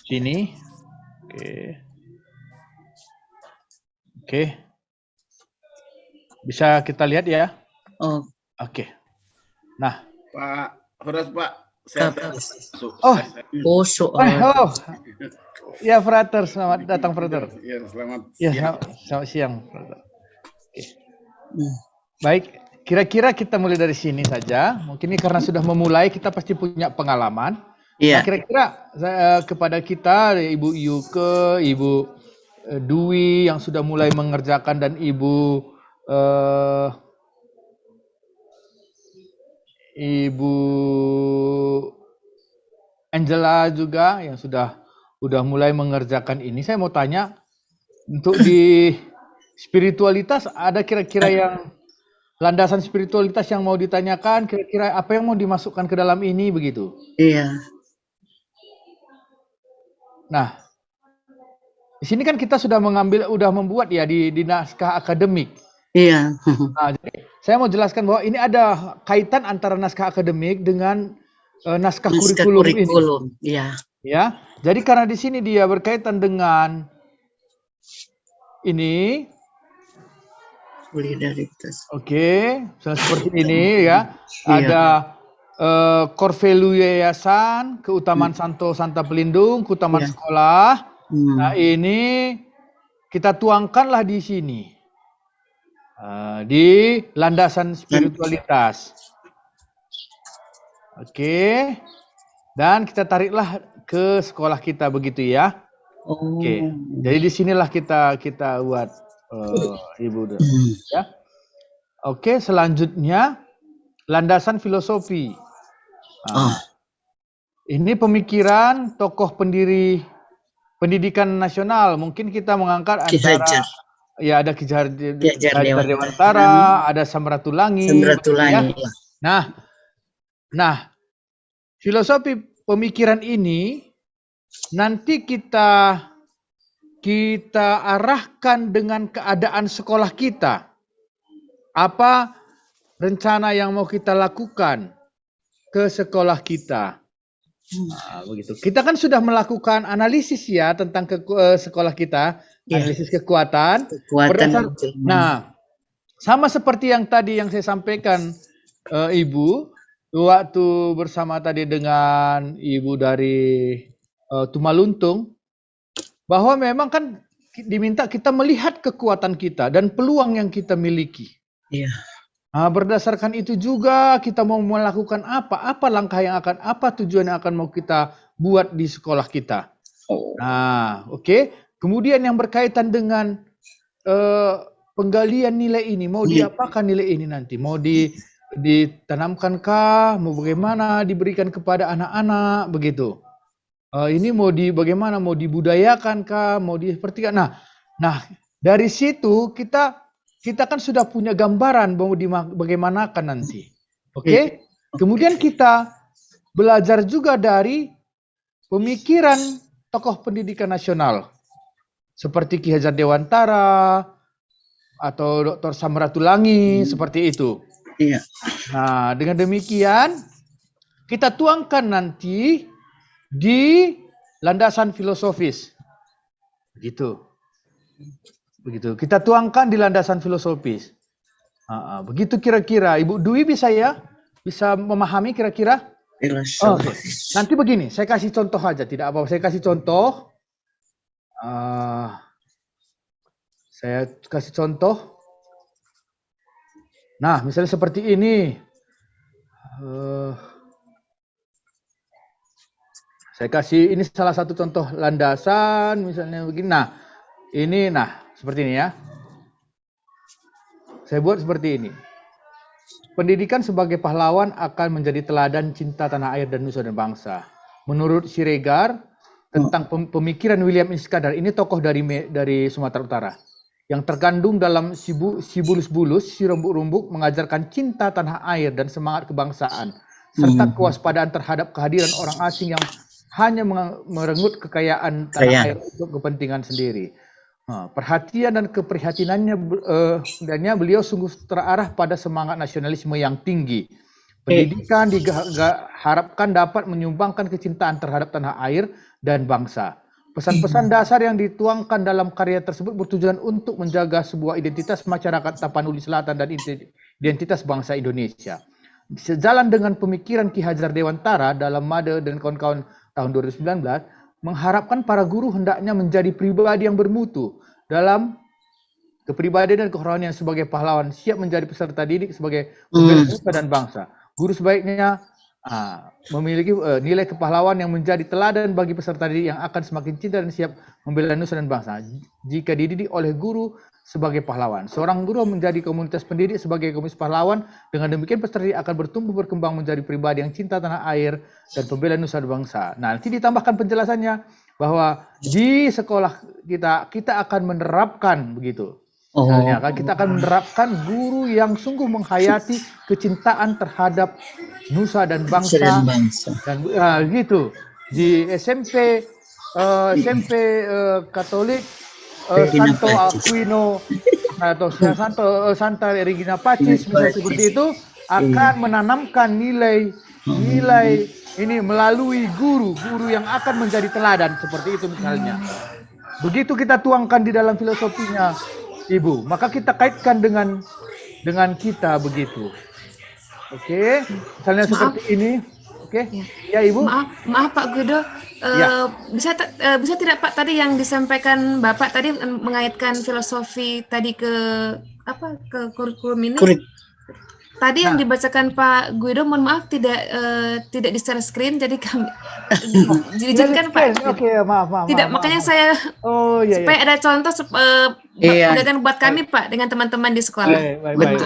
sini. Oke. Bisa kita lihat ya?
Oh,
Oke. Nah,
Pak Horas, Pak. Saya masuk.
Oh.
soal.
Oh, ya Frater, selamat datang Frater.
Ya, selamat
Ya,
siang.
selamat siang Frater. Oke. Baik, kira-kira kita mulai dari sini saja. Mungkin ini karena sudah memulai, kita pasti punya pengalaman.
Iya.
Nah, kira-kira kepada kita, Ibu Yuke, Ibu Dwi yang sudah mulai mengerjakan, dan Ibu Angela juga yang sudah mulai mengerjakan ini. Saya mau tanya, untuk di spiritualitas ada kira-kira yang landasan spiritualitas yang mau ditanyakan, kira-kira apa yang mau dimasukkan ke dalam ini begitu?
Iya.
Nah, di sini kan kita sudah membuat ya di naskah akademik.
Iya.
Nah, jadi saya mau jelaskan bahwa ini ada kaitan antara naskah akademik dengan naskah kurikulum ini.
Iya.
Ya, jadi karena di sini dia berkaitan dengan ini.
Solidaritas.
Oke, seperti ini ya.
Iya.
Ada core value yayasan, keutamaan Santa Pelindung, keutamaan sekolah. Nah, ini kita tuangkanlah di sini. Di landasan spiritualitas. Oke. Dan kita tariklah ke sekolah kita begitu ya. Oke. Jadi di sinilah kita buat Ibu ya. Oke, selanjutnya landasan filosofi. Ini pemikiran tokoh pendiri pendidikan nasional. Mungkin kita mengangkat antara ya ada Ki Hajar Dewantara, ada Samratulangi. Ya. Nah, filosofi pemikiran ini nanti kita arahkan dengan keadaan sekolah kita. Apa rencana yang mau kita lakukan ke sekolah kita? Nah, begitu. Kita kan sudah melakukan analisis ya tentang sekolah kita, analisis kekuatan. Nah, sama seperti yang tadi yang saya sampaikan, Ibu, waktu bersama tadi dengan Ibu dari Tumaluntung, bahwa memang kan diminta kita melihat kekuatan kita dan peluang yang kita miliki.
Iya.
Nah, berdasarkan itu juga kita mau melakukan apa langkah yang akan, apa tujuan yang akan mau kita buat di sekolah kita. Nah, oke. Kemudian yang berkaitan dengan penggalian nilai ini, mau diapakan nilai ini nanti? Mau ditanamkankah? Mau bagaimana diberikan kepada anak-anak begitu? Ini mau bagaimana? Mau dibudayakankah? Mau seperti nah dari situ kita kan sudah punya gambaran mau bagaimanakan nanti. Oke? Kemudian kita belajar juga dari pemikiran tokoh pendidikan nasional seperti Ki Hajar Dewantara atau Dr. Samratulangi seperti itu.
Iya.
Nah, dengan demikian kita tuangkan nanti di landasan filosofis. Begitu. Kita tuangkan di landasan filosofis. Begitu kira-kira. Ibu Dwi bisa memahami kira-kira? Okay. Nanti begini, saya kasih contoh aja, tidak apa-apa. Saya kasih contoh. Nah, misalnya seperti ini. Saya kasih ini salah satu contoh landasan, misalnya begini. Nah, seperti ini ya. Saya buat seperti ini. Pendidikan sebagai pahlawan akan menjadi teladan cinta tanah air dan nusa dan bangsa. Menurut Siregar tentang pemikiran William Iskandar, ini tokoh dari Sumatera Utara. yang terkandung dalam si bulus-bulus, si rumbuk-rumbuk mengajarkan cinta tanah air dan semangat kebangsaan, serta kewaspadaan terhadap kehadiran orang asing yang hanya merenggut kekayaan tanah air untuk kepentingan sendiri. Perhatian dan keprihatinannya beliau sungguh terarah pada semangat nasionalisme yang tinggi. Pendidikan diharapkan dapat menyumbangkan kecintaan terhadap tanah air dan bangsa. Pesan-pesan dasar yang dituangkan dalam karya tersebut bertujuan untuk menjaga sebuah identitas masyarakat Tapanuli Selatan dan identitas bangsa Indonesia. Sejalan dengan pemikiran Ki Hajar Dewantara dalam Made dan kawan-kawan tahun 2019, mengharapkan para guru hendaknya menjadi pribadi yang bermutu dalam kepribadian dan kerohanian sebagai pahlawan, siap menjadi peserta didik sebagai pembela nusa dan bangsa. Guru sebaiknya memiliki nilai kepahlawan yang menjadi teladan bagi peserta didik yang akan semakin cinta dan siap membela nusa dan bangsa jika dididik oleh guru sebagai pahlawan. Seorang guru menjadi komunitas pendidik sebagai komunitas pahlawan. Dengan demikian peserta didik akan bertumbuh berkembang menjadi pribadi yang cinta tanah air dan pembela nusa dan bangsa. Nah, nanti ditambahkan penjelasannya bahwa di sekolah kita akan menerapkan begitu. Misalnya, kita akan menerapkan guru yang sungguh menghayati kecintaan terhadap nusa dan bangsa, dan gitu di SMP Katolik Santo Aquino atau Santa Regina Pacis misalnya seperti itu, akan menanamkan nilai ini melalui guru yang akan menjadi teladan seperti itu misalnya. Begitu kita tuangkan di dalam filosofinya, Ibu, maka kita kaitkan dengan kita begitu. Oke, misalnya seperti ini. Oke, ya Ibu.
Maaf Pak Guido, bisa tidak Pak tadi yang disampaikan Bapak tadi mengaitkan filosofi tadi ke kurikulum ini? Tadi yang dibacakan Pak Guido, mohon maaf tidak di share screen, jadi kami diizinkan Pak.
Oke, maaf.
Tidak, makanya saya supaya ada contoh buat kami Pak dengan teman-teman di sekolah.
Baik.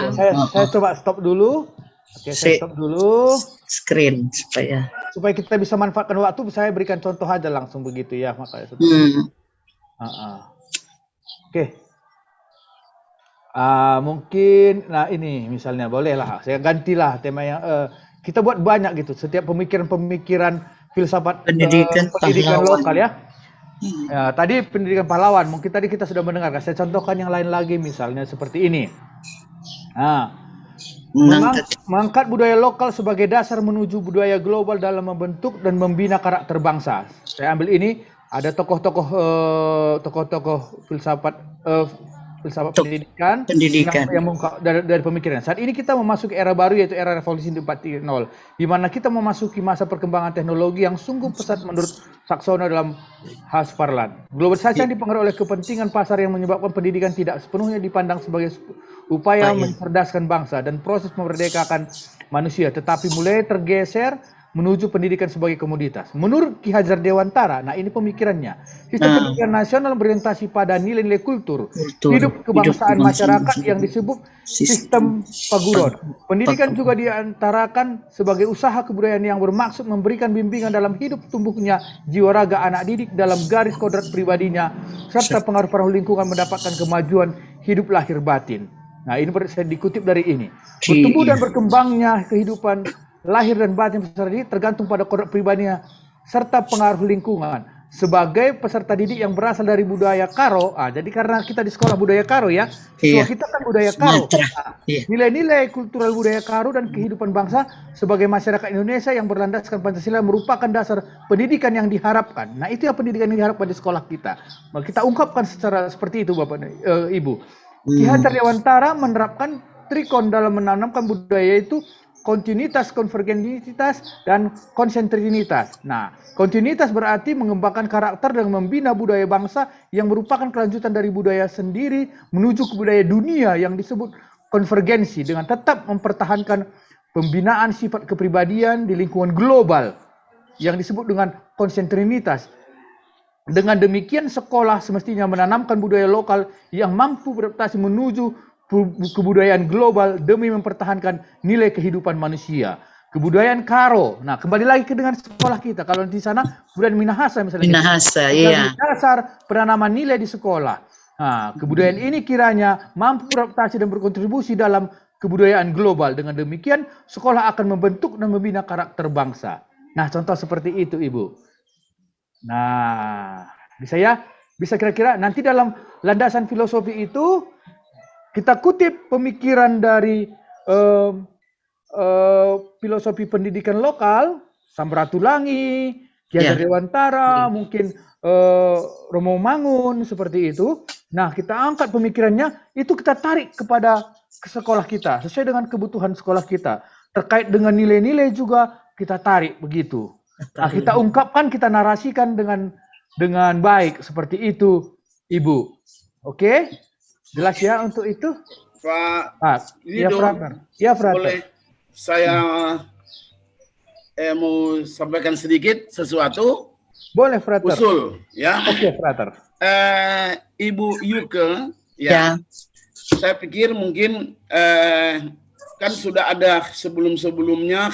Saya coba stop dulu. Oke, saya stop dulu
screen supaya
kita bisa manfaatkan waktu. Saya berikan contoh aja langsung begitu ya, makanya. Oke. Mungkin, nah ini misalnya bolehlah saya gantilah tema yang kita buat banyak gitu. Setiap pemikiran filsafat pendidikan lokal ya. Tadi pendidikan pahlawan, mungkin tadi kita sudah mendengarkan. Saya contohkan yang lain lagi, misalnya seperti ini. Mengangkat budaya lokal sebagai dasar menuju budaya global dalam membentuk dan membina karakter bangsa. Saya ambil ini, ada tokoh-tokoh filsafat pendidikan yang dari pemikiran. Saat ini kita memasuki era baru, yaitu era revolusi 4.0, di mana kita memasuki masa perkembangan teknologi yang sungguh pesat menurut Saxono dalam Hasparlan. Globalisasi yang dipengaruhi oleh kepentingan pasar yang menyebabkan pendidikan tidak sepenuhnya dipandang sebagai upaya mencerdaskan bangsa dan proses memerdekakan manusia, tetapi mulai tergeser menuju pendidikan sebagai komoditas. Menurut Ki Hajar Dewantara, nah ini pemikirannya, sistem pendidikan nasional berorientasi pada nilai-nilai kultur, hidup kebangsaan masyarakat yang disebut sistem paguron. Pendidikan juga diantarakan sebagai usaha kebudayaan yang bermaksud memberikan bimbingan dalam hidup tumbuhnya jiwa raga anak didik dalam garis kodrat pribadinya, serta pengaruh lingkungan mendapatkan kemajuan hidup lahir batin. Nah ini saya dikutip dari ini. Bertumbuh dan berkembangnya kehidupan lahir dan batin peserta didik tergantung pada kodrat pribadinya serta pengaruh lingkungan. Sebagai peserta didik yang berasal dari budaya Karo, jadi karena kita di sekolah budaya Karo ya, kita kan budaya Karo. Nilai-nilai kultural budaya Karo dan kehidupan bangsa sebagai masyarakat Indonesia yang berlandaskan Pancasila merupakan dasar pendidikan yang diharapkan. Nah itu yang pendidikan yang diharapkan di sekolah kita. Kita ungkapkan secara seperti itu Bapak Ibu. Ki Hajar Dewantara menerapkan trikon dalam menanamkan budaya itu kontinuitas, konvergensitas, dan konsentrinitas. Nah, kontinuitas berarti mengembangkan karakter dan membina budaya bangsa yang merupakan kelanjutan dari budaya sendiri menuju ke budaya dunia yang disebut konvergensi dengan tetap mempertahankan pembinaan sifat kepribadian di lingkungan global yang disebut dengan konsentrinitas. Dengan demikian, sekolah semestinya menanamkan budaya lokal yang mampu beradaptasi menuju kebudayaan global demi mempertahankan nilai kehidupan manusia. Kebudayaan Karo. Nah, kembali lagi dengan sekolah kita. Kalau di sana budaya Minahasa misalnya.
Minahasa, iya.
Dasar penanaman nilai di sekolah. Nah, kebudayaan ini kiranya mampu beradaptasi dan berkontribusi dalam kebudayaan global. Dengan demikian, sekolah akan membentuk dan membina karakter bangsa. Nah, contoh seperti itu, Ibu. Nah, bisa kira-kira nanti dalam landasan filosofi itu kita kutip pemikiran dari filosofi pendidikan lokal, Samratulangi, Ki Hajar Dewantara, mungkin Romo Mangun, seperti itu. Nah, kita angkat pemikirannya, itu kita tarik kepada sekolah kita, sesuai dengan kebutuhan sekolah kita. Terkait dengan nilai-nilai juga kita tarik begitu. Nah, kita ungkapkan, kita narasikan dengan baik, seperti itu, Ibu. Oke? Jelas ya untuk itu?
Pak
Ya,
Rido,
Frater. Ya, Frater.
boleh saya mau sampaikan sedikit sesuatu?
Boleh, Frater.
Usul, ya.
Oke, Frater.
Ibu Yuke, ya. Saya pikir mungkin kan sudah ada sebelum-sebelumnya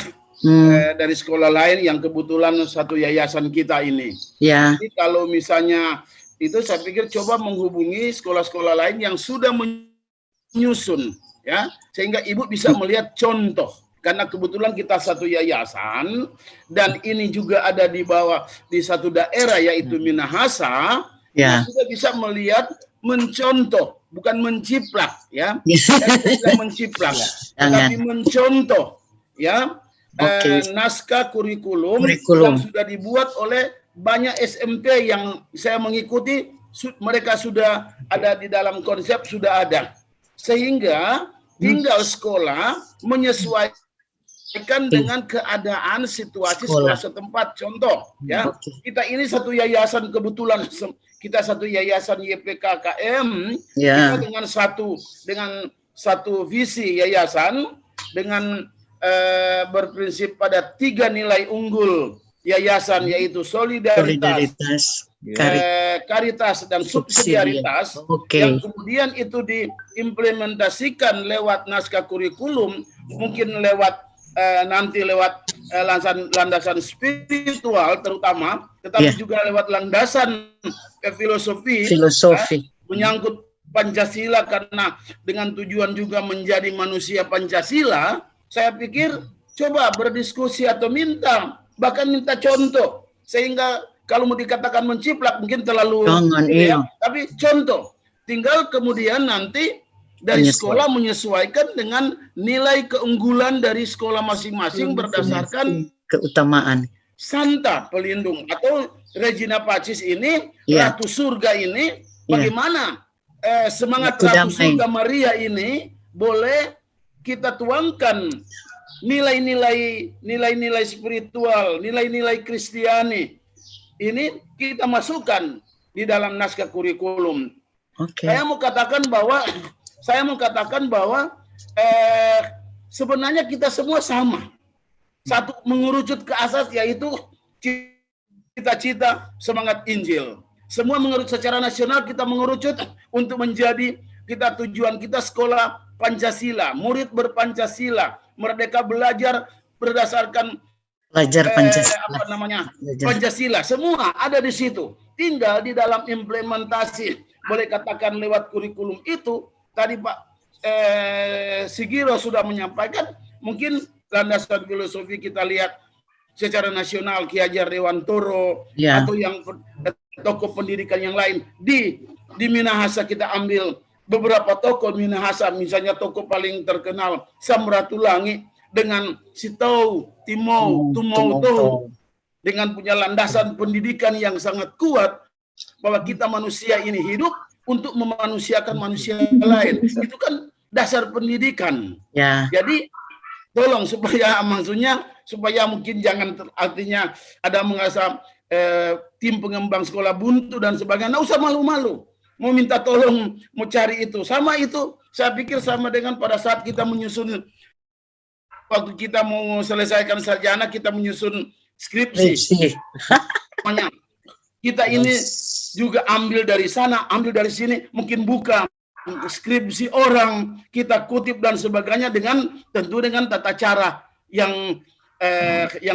dari sekolah lain yang kebetulan satu yayasan kita ini.
Ya.
Jadi kalau misalnya itu saya pikir coba menghubungi sekolah-sekolah lain yang sudah menyusun, ya, sehingga Ibu bisa melihat contoh. Karena kebetulan kita satu yayasan dan ini juga ada di bawah di satu daerah yaitu Minahasa,
Ya.
sudah bisa melihat mencontoh, bukan menciplak, ya. Tidak menciplak, tapi mencontoh, ya. Naskah kurikulum yang sudah dibuat oleh banyak SMP yang saya mengikuti, mereka sudah ada di dalam konsep, sudah ada. Sehingga tinggal sekolah menyesuaikan dengan keadaan situasi sekolah setempat. Contoh, ya, kita ini satu yayasan, kebetulan kita satu yayasan YPKKM, kita dengan satu visi yayasan, dengan berprinsip pada 3 nilai unggul yayasan, yaitu solidaritas, karitas, dan subsidiaritas, yang kemudian itu diimplementasikan lewat naskah kurikulum, mungkin lewat nanti lewat landasan spiritual terutama, tetapi juga lewat landasan filosofi. Menyangkut Pancasila, karena dengan tujuan juga menjadi manusia Pancasila. Saya pikir coba berdiskusi atau bahkan minta contoh, sehingga kalau mau dikatakan menciplak mungkin terlalu tapi contoh, tinggal kemudian nanti dari sekolah menyesuaikan dengan nilai keunggulan dari sekolah masing-masing berdasarkan
keutamaan.
Santa Pelindung atau Regina Pacis ini, Ratu Surga ini, bagaimana semangat Ratu Surga Maria ini boleh kita tuangkan nilai-nilai spiritual, nilai-nilai Kristiani. Ini kita masukkan di dalam naskah kurikulum. Saya mau katakan bahwa sebenarnya kita semua sama. Satu mengerucut ke asas, yaitu cita-cita semangat Injil. Semua mengerucut secara nasional, kita mengerucut untuk menjadi tujuan kita sekolah Pancasila, murid berpancasila, merdeka belajar berdasarkan Pancasila. Semua ada di situ. Tinggal di dalam implementasi, boleh katakan lewat kurikulum itu. Tadi Pak Sigiro sudah menyampaikan, mungkin landasan filosofi kita lihat secara nasional, Ki Hajar Dewantara, atau yang tokoh pendidikan yang lain. Di Minahasa kita ambil beberapa tokoh Minahasa, misalnya tokoh paling terkenal Samratulangi dengan Sitou Timou Tumou, dengan punya landasan pendidikan yang sangat kuat, bahwa kita manusia ini hidup untuk memanusiakan manusia lain. Itu kan dasar pendidikan. Jadi tolong supaya mungkin jangan artinya ada mengasah tim pengembang sekolah buntu dan sebagainya. Nggak usah malu-malu. Mau minta tolong, mau cari itu. Sama itu, saya pikir sama dengan pada saat kita menyusun, waktu kita mau selesaikan sarjana, kita menyusun skripsi. Kita ini juga ambil dari sana, ambil dari sini, mungkin buka skripsi orang, kita kutip dan sebagainya, tentu dengan tata cara yang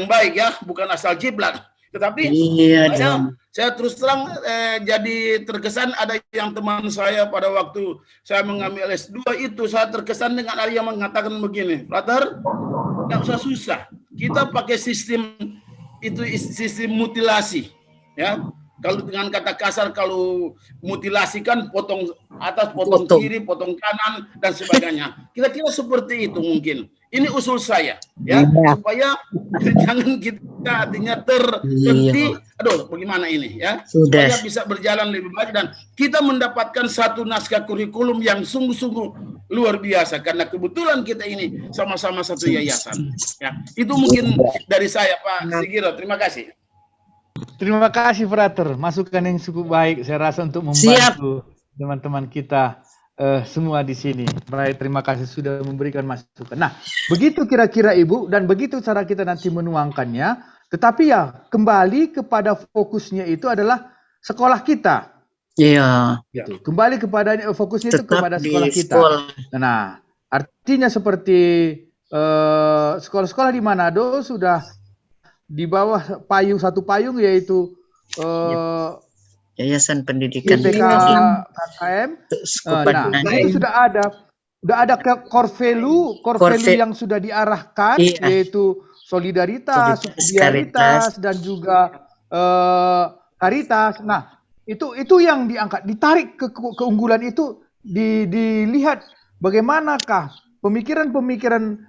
baik, ya, bukan asal jiplak. Tetapi Saya terus terang jadi terkesan ada yang teman saya pada waktu saya mengambil S2 itu, saya terkesan dengan ada yang mengatakan begini, Frater, nggak usah susah, kita pakai sistem itu, sistem mutilasi, ya. Kalau dengan kata kasar, kalau mutilasi kan potong atas, potong kiri, potong kanan, dan sebagainya. Kira-kira seperti itu mungkin. Ini usul saya, ya, supaya jangan kita artinya terhenti. Aduh, bagaimana ini, ya? Supaya bisa berjalan lebih baik dan kita mendapatkan satu naskah kurikulum yang sungguh-sungguh luar biasa karena kebetulan kita ini sama-sama satu yayasan. Ya, itu mungkin dari saya, Pak Sigiro. Terima kasih.
Terima kasih, Frater. Masukan yang cukup baik, saya rasa, untuk membantu teman-teman kita semua di sini. Baik, terima kasih sudah memberikan masukan. Nah, begitu kira-kira Ibu, dan begitu cara kita nanti menuangkannya. Tetapi ya, kembali kepada fokusnya itu adalah sekolah kita.
Iya.
Gitu. Kembali kepada fokusnya itu kepada sekolah kita. Nah, artinya seperti sekolah-sekolah di Manado sudah di bawah satu payung, yaitu
Yayasan Pendidikan
IPK KKM. Nah, itu sudah ada core value yang sudah diarahkan, yaitu solidaritas, subsidiaritas, dan juga karitas. Nah, itu yang diangkat, ditarik ke keunggulan itu, dilihat bagaimanakah pemikiran-pemikiran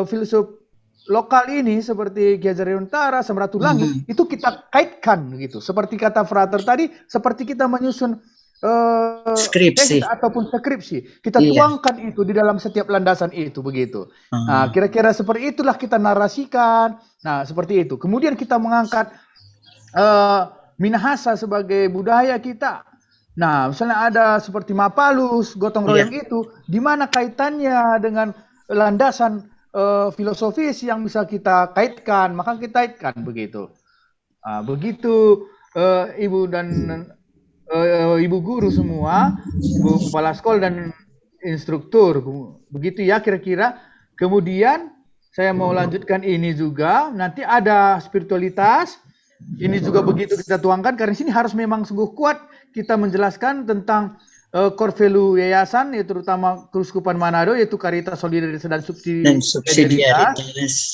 filsuf lokal ini seperti Ki Hajar Dewantara, Samratulangi, itu kita kaitkan gitu. Seperti kata Frater tadi, seperti kita menyusun
skripsi
ataupun skripsi, kita tuangkan itu di dalam setiap landasan itu, begitu. Nah, kira-kira seperti itulah kita narasikan. Nah, seperti itu. Kemudian kita mengangkat Minahasa sebagai budaya kita. Nah, misalnya ada seperti Mapalus, gotong royong itu, di mana kaitannya dengan landasan filosofis yang bisa kita kaitkan, maka kita kaitkan, begitu. Begitu Ibu dan Ibu guru semua, Ibu kepala sekolah dan instruktur, begitu ya kira-kira. Kemudian saya mau lanjutkan ini juga, nanti ada spiritualitas, ini juga begitu kita tuangkan, karena sini harus memang sungguh kuat kita menjelaskan tentang core value yayasan, yaitu terutama Keuskupan Manado, yaitu karitas, solidaritas, dan subsidiaritas.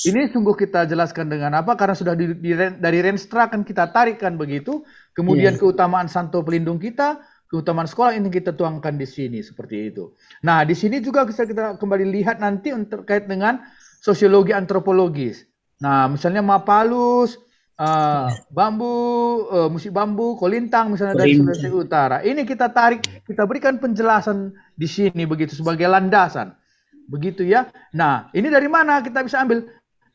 Ini sungguh kita jelaskan dengan apa, karena sudah dari Renstra kan kita tarikkan begitu. Kemudian keutamaan Santo Pelindung kita, keutamaan sekolah, ini kita tuangkan di sini seperti itu. Nah, di sini juga bisa kita kembali lihat nanti terkait dengan sosiologi antropologis. Nah, misalnya Mapalus, bambu, musik bambu, kolintang misalnya dari Sulawesi Utara. Ini kita tarik, kita berikan penjelasan di sini begitu sebagai landasan. Begitu ya. Nah, ini dari mana kita bisa ambil?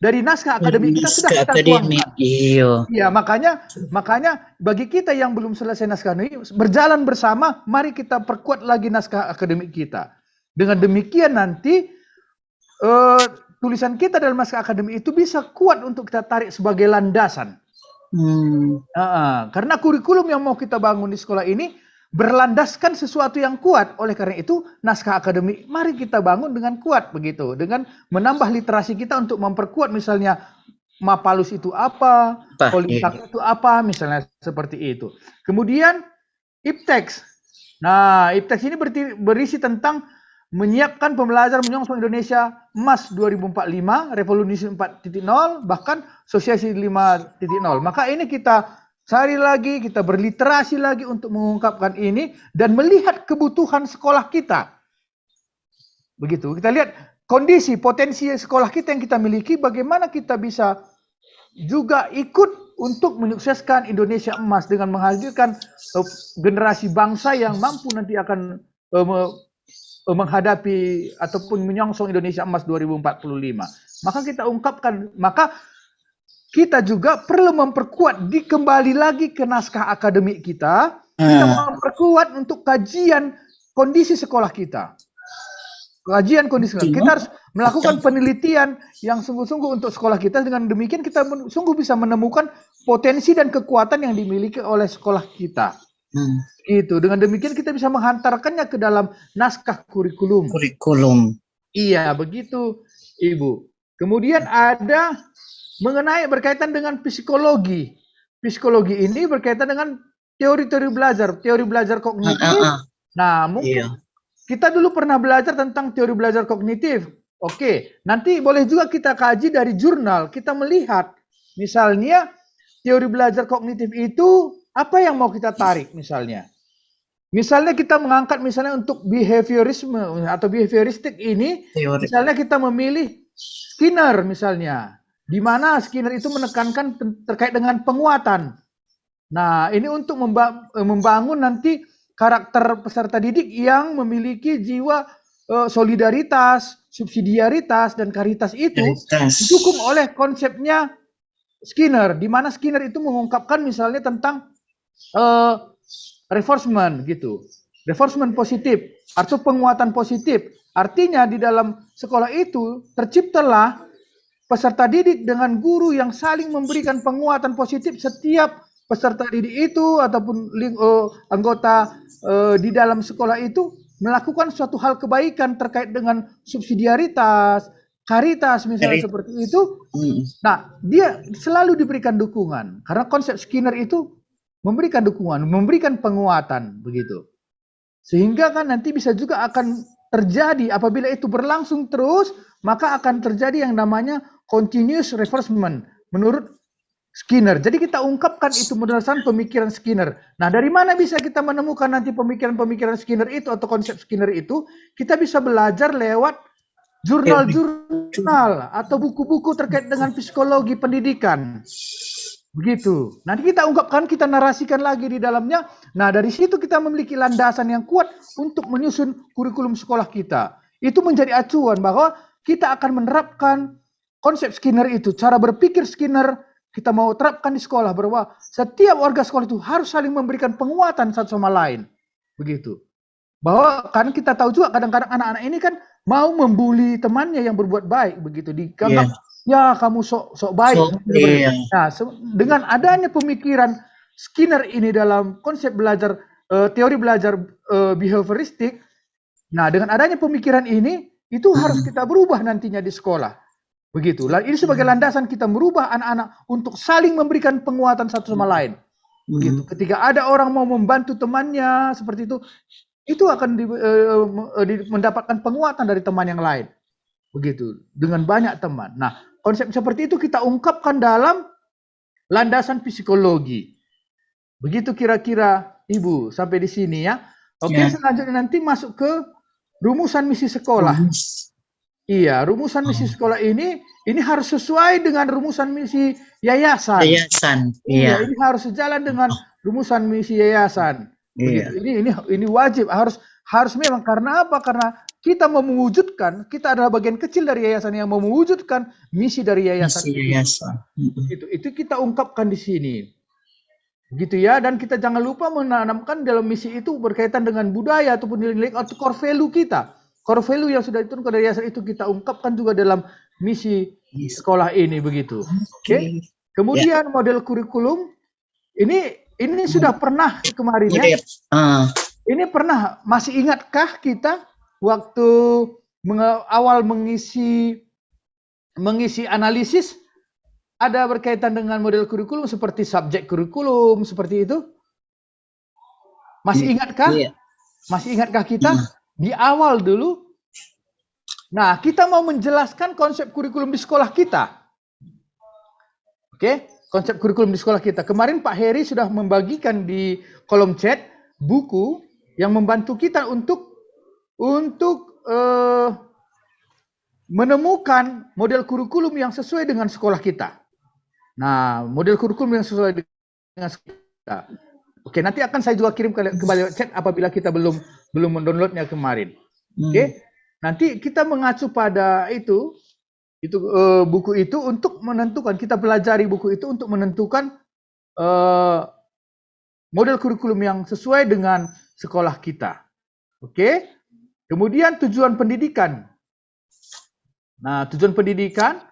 Dari naskah akademik kita sudah kita tuangkan. Iya, makanya bagi kita yang belum selesai naskah ini, berjalan bersama, mari kita perkuat lagi naskah akademik kita. Dengan demikian nanti tulisan kita dalam naskah akademik itu bisa kuat untuk kita tarik sebagai landasan. Karena kurikulum yang mau kita bangun di sekolah ini berlandaskan sesuatu yang kuat. Oleh karena itu, naskah akademik mari kita bangun dengan kuat, begitu. Dengan menambah literasi kita untuk memperkuat, misalnya Mapalus itu apa, kolintang itu apa, misalnya seperti itu. Kemudian IPTEX. Nah, IPTEX ini berisi tentang menyiapkan pembelajaran menyongsong Indonesia Emas 2045, Revolusi 4.0, bahkan Sosialisasi 5.0. Maka ini kita cari lagi, kita berliterasi lagi untuk mengungkapkan ini dan melihat kebutuhan sekolah kita. Begitu, kita lihat kondisi, potensi sekolah kita yang kita miliki, bagaimana kita bisa juga ikut untuk menyukseskan Indonesia Emas dengan menghadirkan generasi bangsa yang mampu nanti akan menghadapi ataupun menyongsong Indonesia Emas 2045. Maka kita ungkapkan, maka kita juga perlu memperkuat, kembali lagi ke naskah akademik kita, kita memperkuat untuk kajian kondisi sekolah kita. Kajian kondisi sekolah. Kita harus melakukan penelitian yang sungguh-sungguh untuk sekolah kita. Dengan demikian kita sungguh bisa menemukan potensi dan kekuatan yang dimiliki oleh sekolah kita. Gitu. Dengan demikian kita bisa menghantarkannya ke dalam naskah kurikulum. Iya, begitu, Ibu. Kemudian ada mengenai berkaitan dengan psikologi. Psikologi ini berkaitan dengan teori-teori belajar kognitif. Nah, mungkin kita dulu pernah belajar tentang teori belajar kognitif. Oke, nanti boleh juga kita kaji dari jurnal. Kita melihat, misalnya teori belajar kognitif itu apa yang mau kita tarik misalnya. Misalnya kita mengangkat misalnya untuk behaviorisme atau behavioristik ini, misalnya kita memilih Skinner misalnya, di mana Skinner itu menekankan terkait dengan penguatan. Nah, ini untuk membangun nanti karakter peserta didik yang memiliki jiwa solidaritas, subsidiaritas, dan karitas itu didukung oleh konsepnya Skinner, di mana Skinner itu mengungkapkan misalnya tentang reinforcement gitu, reinforcement positif atau penguatan positif. Artinya di dalam sekolah itu terciptalah peserta didik dengan guru yang saling memberikan penguatan positif. Setiap peserta didik itu ataupun anggota di dalam sekolah itu melakukan suatu hal kebaikan terkait dengan subsidiaritas, karitas misalnya seperti itu. Nah, dia selalu diberikan dukungan karena konsep Skinner itu memberikan dukungan, memberikan penguatan begitu. Sehingga kan nanti bisa juga akan terjadi apabila itu berlangsung terus, maka akan terjadi yang namanya continuous reinforcement menurut Skinner. Jadi kita ungkapkan itu berdasarkan pemikiran Skinner. Nah, dari mana bisa kita menemukan nanti pemikiran-pemikiran Skinner itu atau konsep Skinner itu? Kita bisa belajar lewat jurnal-jurnal atau buku-buku terkait dengan psikologi pendidikan. Begitu. Nanti kita ungkapkan, kita narasikan lagi di dalamnya. Nah, dari situ kita memiliki landasan yang kuat untuk menyusun kurikulum sekolah kita. Itu menjadi acuan bahwa kita akan menerapkan konsep Skinner itu, cara berpikir Skinner. Kita mau terapkan di sekolah bahwa setiap warga sekolah itu harus saling memberikan penguatan satu sama lain. Begitu. Bahwa kan kita tahu juga kadang-kadang anak-anak ini kan mau membuli temannya yang berbuat baik. Begitu. Dianggap, ya kamu sok baik. Nah, dengan adanya pemikiran Skinner ini dalam konsep belajar, teori belajar behavioristik, nah dengan adanya pemikiran ini, itu harus kita berubah nantinya di sekolah. Begitu. Ini sebagai landasan kita merubah anak-anak untuk saling memberikan penguatan satu sama lain. Begitu. Ketika ada orang mau membantu temannya seperti itu akan mendapatkan penguatan dari teman yang lain. Begitu. Dengan banyak teman. Nah, konsep seperti itu kita ungkapkan dalam landasan psikologi. Begitu kira-kira Ibu sampai di sini ya. Oke, selanjutnya nanti masuk ke rumusan misi sekolah. Iya, rumusan misi sekolah ini harus sesuai dengan rumusan misi yayasan. Iya, ini harus sejalan dengan rumusan misi yayasan. Begitu. Ini wajib, harus memang. Karena apa? Karena kita mau mewujudkan, kita adalah bagian kecil dari yayasan yang mau mewujudkan misi dari yayasan. Itu kita ungkapkan di sini. Begitu ya, dan kita jangan lupa menanamkan dalam misi itu berkaitan dengan budaya ataupun nilai-nilai atau core value kita. Core value yang sudah diturunkan dari yayasan itu kita ungkapkan juga dalam misi sekolah ini begitu. Oke. Kemudian model kurikulum ini sudah pernah kemarin ya. Ini pernah, masih ingatkah kita waktu awal mengisi analisis ada berkaitan dengan model kurikulum seperti subjek kurikulum seperti itu? Masih ingatkah? Masih ingatkah kita? Di awal dulu, nah kita mau menjelaskan konsep kurikulum di sekolah kita. Oke, konsep kurikulum di sekolah kita. Kemarin Pak Heri sudah membagikan di kolom chat buku yang membantu kita untuk menemukan model kurikulum yang sesuai dengan sekolah kita. Nah, model kurikulum yang sesuai dengan sekolah kita. Oke, nanti akan saya juga kirim kembali chat apabila kita belum mendownloadnya kemarin. Oke, nanti kita mengacu pada itu buku itu untuk menentukan, kita pelajari buku itu untuk menentukan model kurikulum yang sesuai dengan sekolah kita. Oke, kemudian tujuan pendidikan. Nah, tujuan pendidikan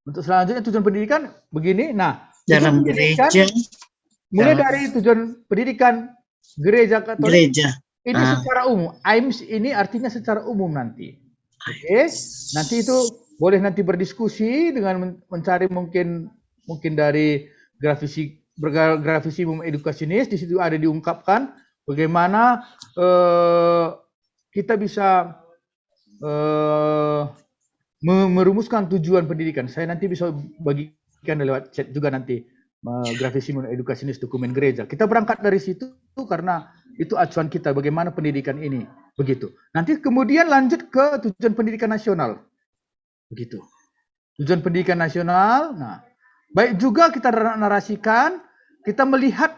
untuk selanjutnya tujuan pendidikan begini. Nah, dalam gereja. Mulai dari tujuan pendidikan gereja Katolik. Ini secara umum. AIMS ini artinya secara umum nanti. Oke. Nanti itu boleh nanti berdiskusi dengan mencari mungkin dari grafisi edukasinis, di situ ada diungkapkan bagaimana kita bisa merumuskan tujuan pendidikan. Saya nanti bisa bagikan lewat chat juga nanti grafisi edukasinis dokumen gereja. Kita berangkat dari situ karena itu acuan kita bagaimana pendidikan ini, begitu. Nanti kemudian lanjut ke tujuan pendidikan nasional, begitu. Tujuan pendidikan nasional. Nah, baik juga kita narasikan, kita melihat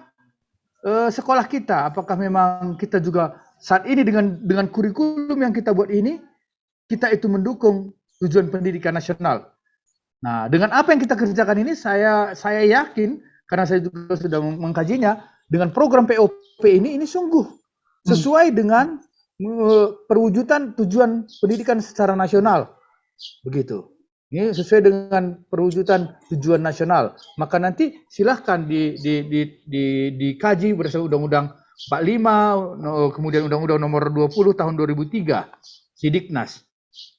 sekolah kita, apakah memang kita juga saat ini dengan kurikulum yang kita buat ini, kita itu mendukung tujuan pendidikan nasional. Nah, dengan apa yang kita kerjakan ini, saya yakin, karena saya juga sudah mengkajinya, dengan program POP ini sungguh sesuai dengan perwujudan tujuan pendidikan secara nasional, begitu. Ini sesuai dengan perwujudan tujuan nasional. Maka nanti silahkan dikaji berdasarkan Undang-Undang 45, kemudian Undang-Undang Nomor 20 Tahun 2003, Sidiknas.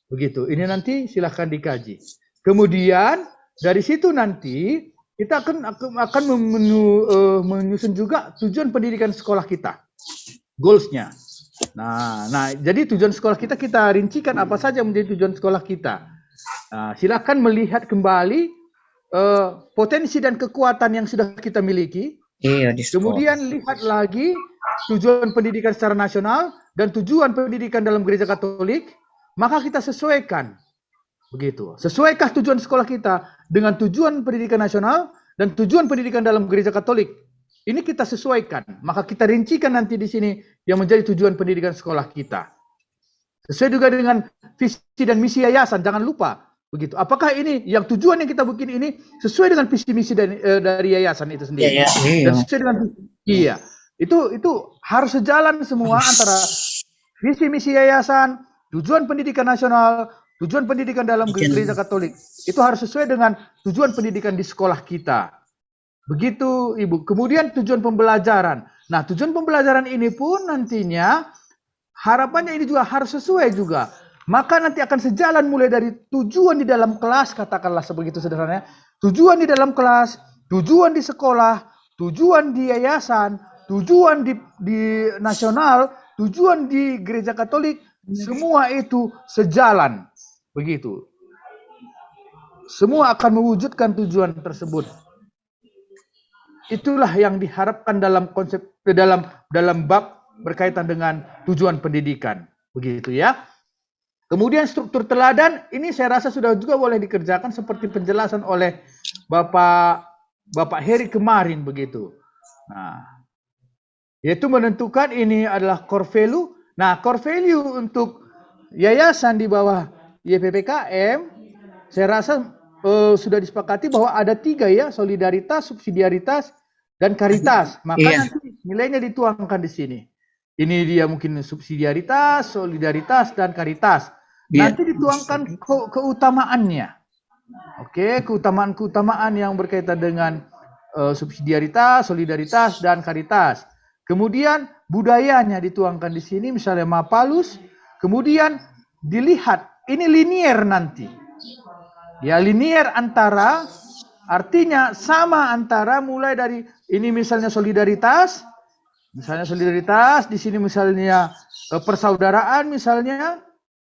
Begitu. Ini nanti silahkan dikaji. Kemudian dari situ nanti kita akan menyusun juga tujuan pendidikan sekolah kita, goals-nya. Nah, jadi tujuan sekolah kita rincikan apa saja menjadi tujuan sekolah kita. Nah, silakan melihat kembali potensi dan kekuatan yang sudah kita miliki. Kemudian lihat lagi tujuan pendidikan secara nasional dan tujuan pendidikan dalam gereja Katolik, maka kita sesuaikan. Begitu. Sesuaikah tujuan sekolah kita dengan tujuan pendidikan nasional dan tujuan pendidikan dalam gereja Katolik? Ini kita sesuaikan. Maka kita rincikan nanti di sini yang menjadi tujuan pendidikan sekolah kita. Sesuai juga dengan visi dan misi yayasan, jangan lupa. Begitu. Apakah ini yang tujuan yang kita bikin ini sesuai dengan visi misi dari yayasan itu sendiri? Dan sesuai dengan itu harus sejalan semua antara visi misi yayasan, tujuan pendidikan nasional, tujuan pendidikan dalam gereja Katolik. Itu harus sesuai dengan tujuan pendidikan di sekolah kita. Begitu, Ibu. Kemudian tujuan pembelajaran. Nah, tujuan pembelajaran ini pun nantinya harapannya ini juga harus sesuai juga. Maka nanti akan sejalan mulai dari tujuan di dalam kelas, katakanlah sebegitu sederhananya. Tujuan di dalam kelas, tujuan di sekolah, tujuan di yayasan, tujuan di nasional, tujuan di gereja Katolik, semua itu sejalan. Begitu. Semua akan mewujudkan tujuan tersebut. Itulah yang diharapkan dalam konsep dalam bab berkaitan dengan tujuan pendidikan. Begitu ya. Kemudian struktur teladan ini saya rasa sudah juga boleh dikerjakan seperti penjelasan oleh Bapak Heri kemarin begitu. Nah, yaitu menentukan ini adalah core value. Nah, core value untuk yayasan di bawah YPPKM, saya rasa sudah disepakati bahwa ada 3 ya, solidaritas, subsidiaritas, dan karitas. Maka nanti nilainya dituangkan di sini. Ini dia mungkin subsidiaritas, solidaritas, dan karitas. Nanti dituangkan keutamaannya. Oke, keutamaan yang berkaitan dengan subsidiaritas, solidaritas, dan karitas. Kemudian budayanya dituangkan di sini, misalnya Mapalus. Kemudian dilihat, ini linier nanti. Ya, linier antara, artinya sama antara mulai dari ini misalnya solidaritas, di sini misalnya persaudaraan misalnya,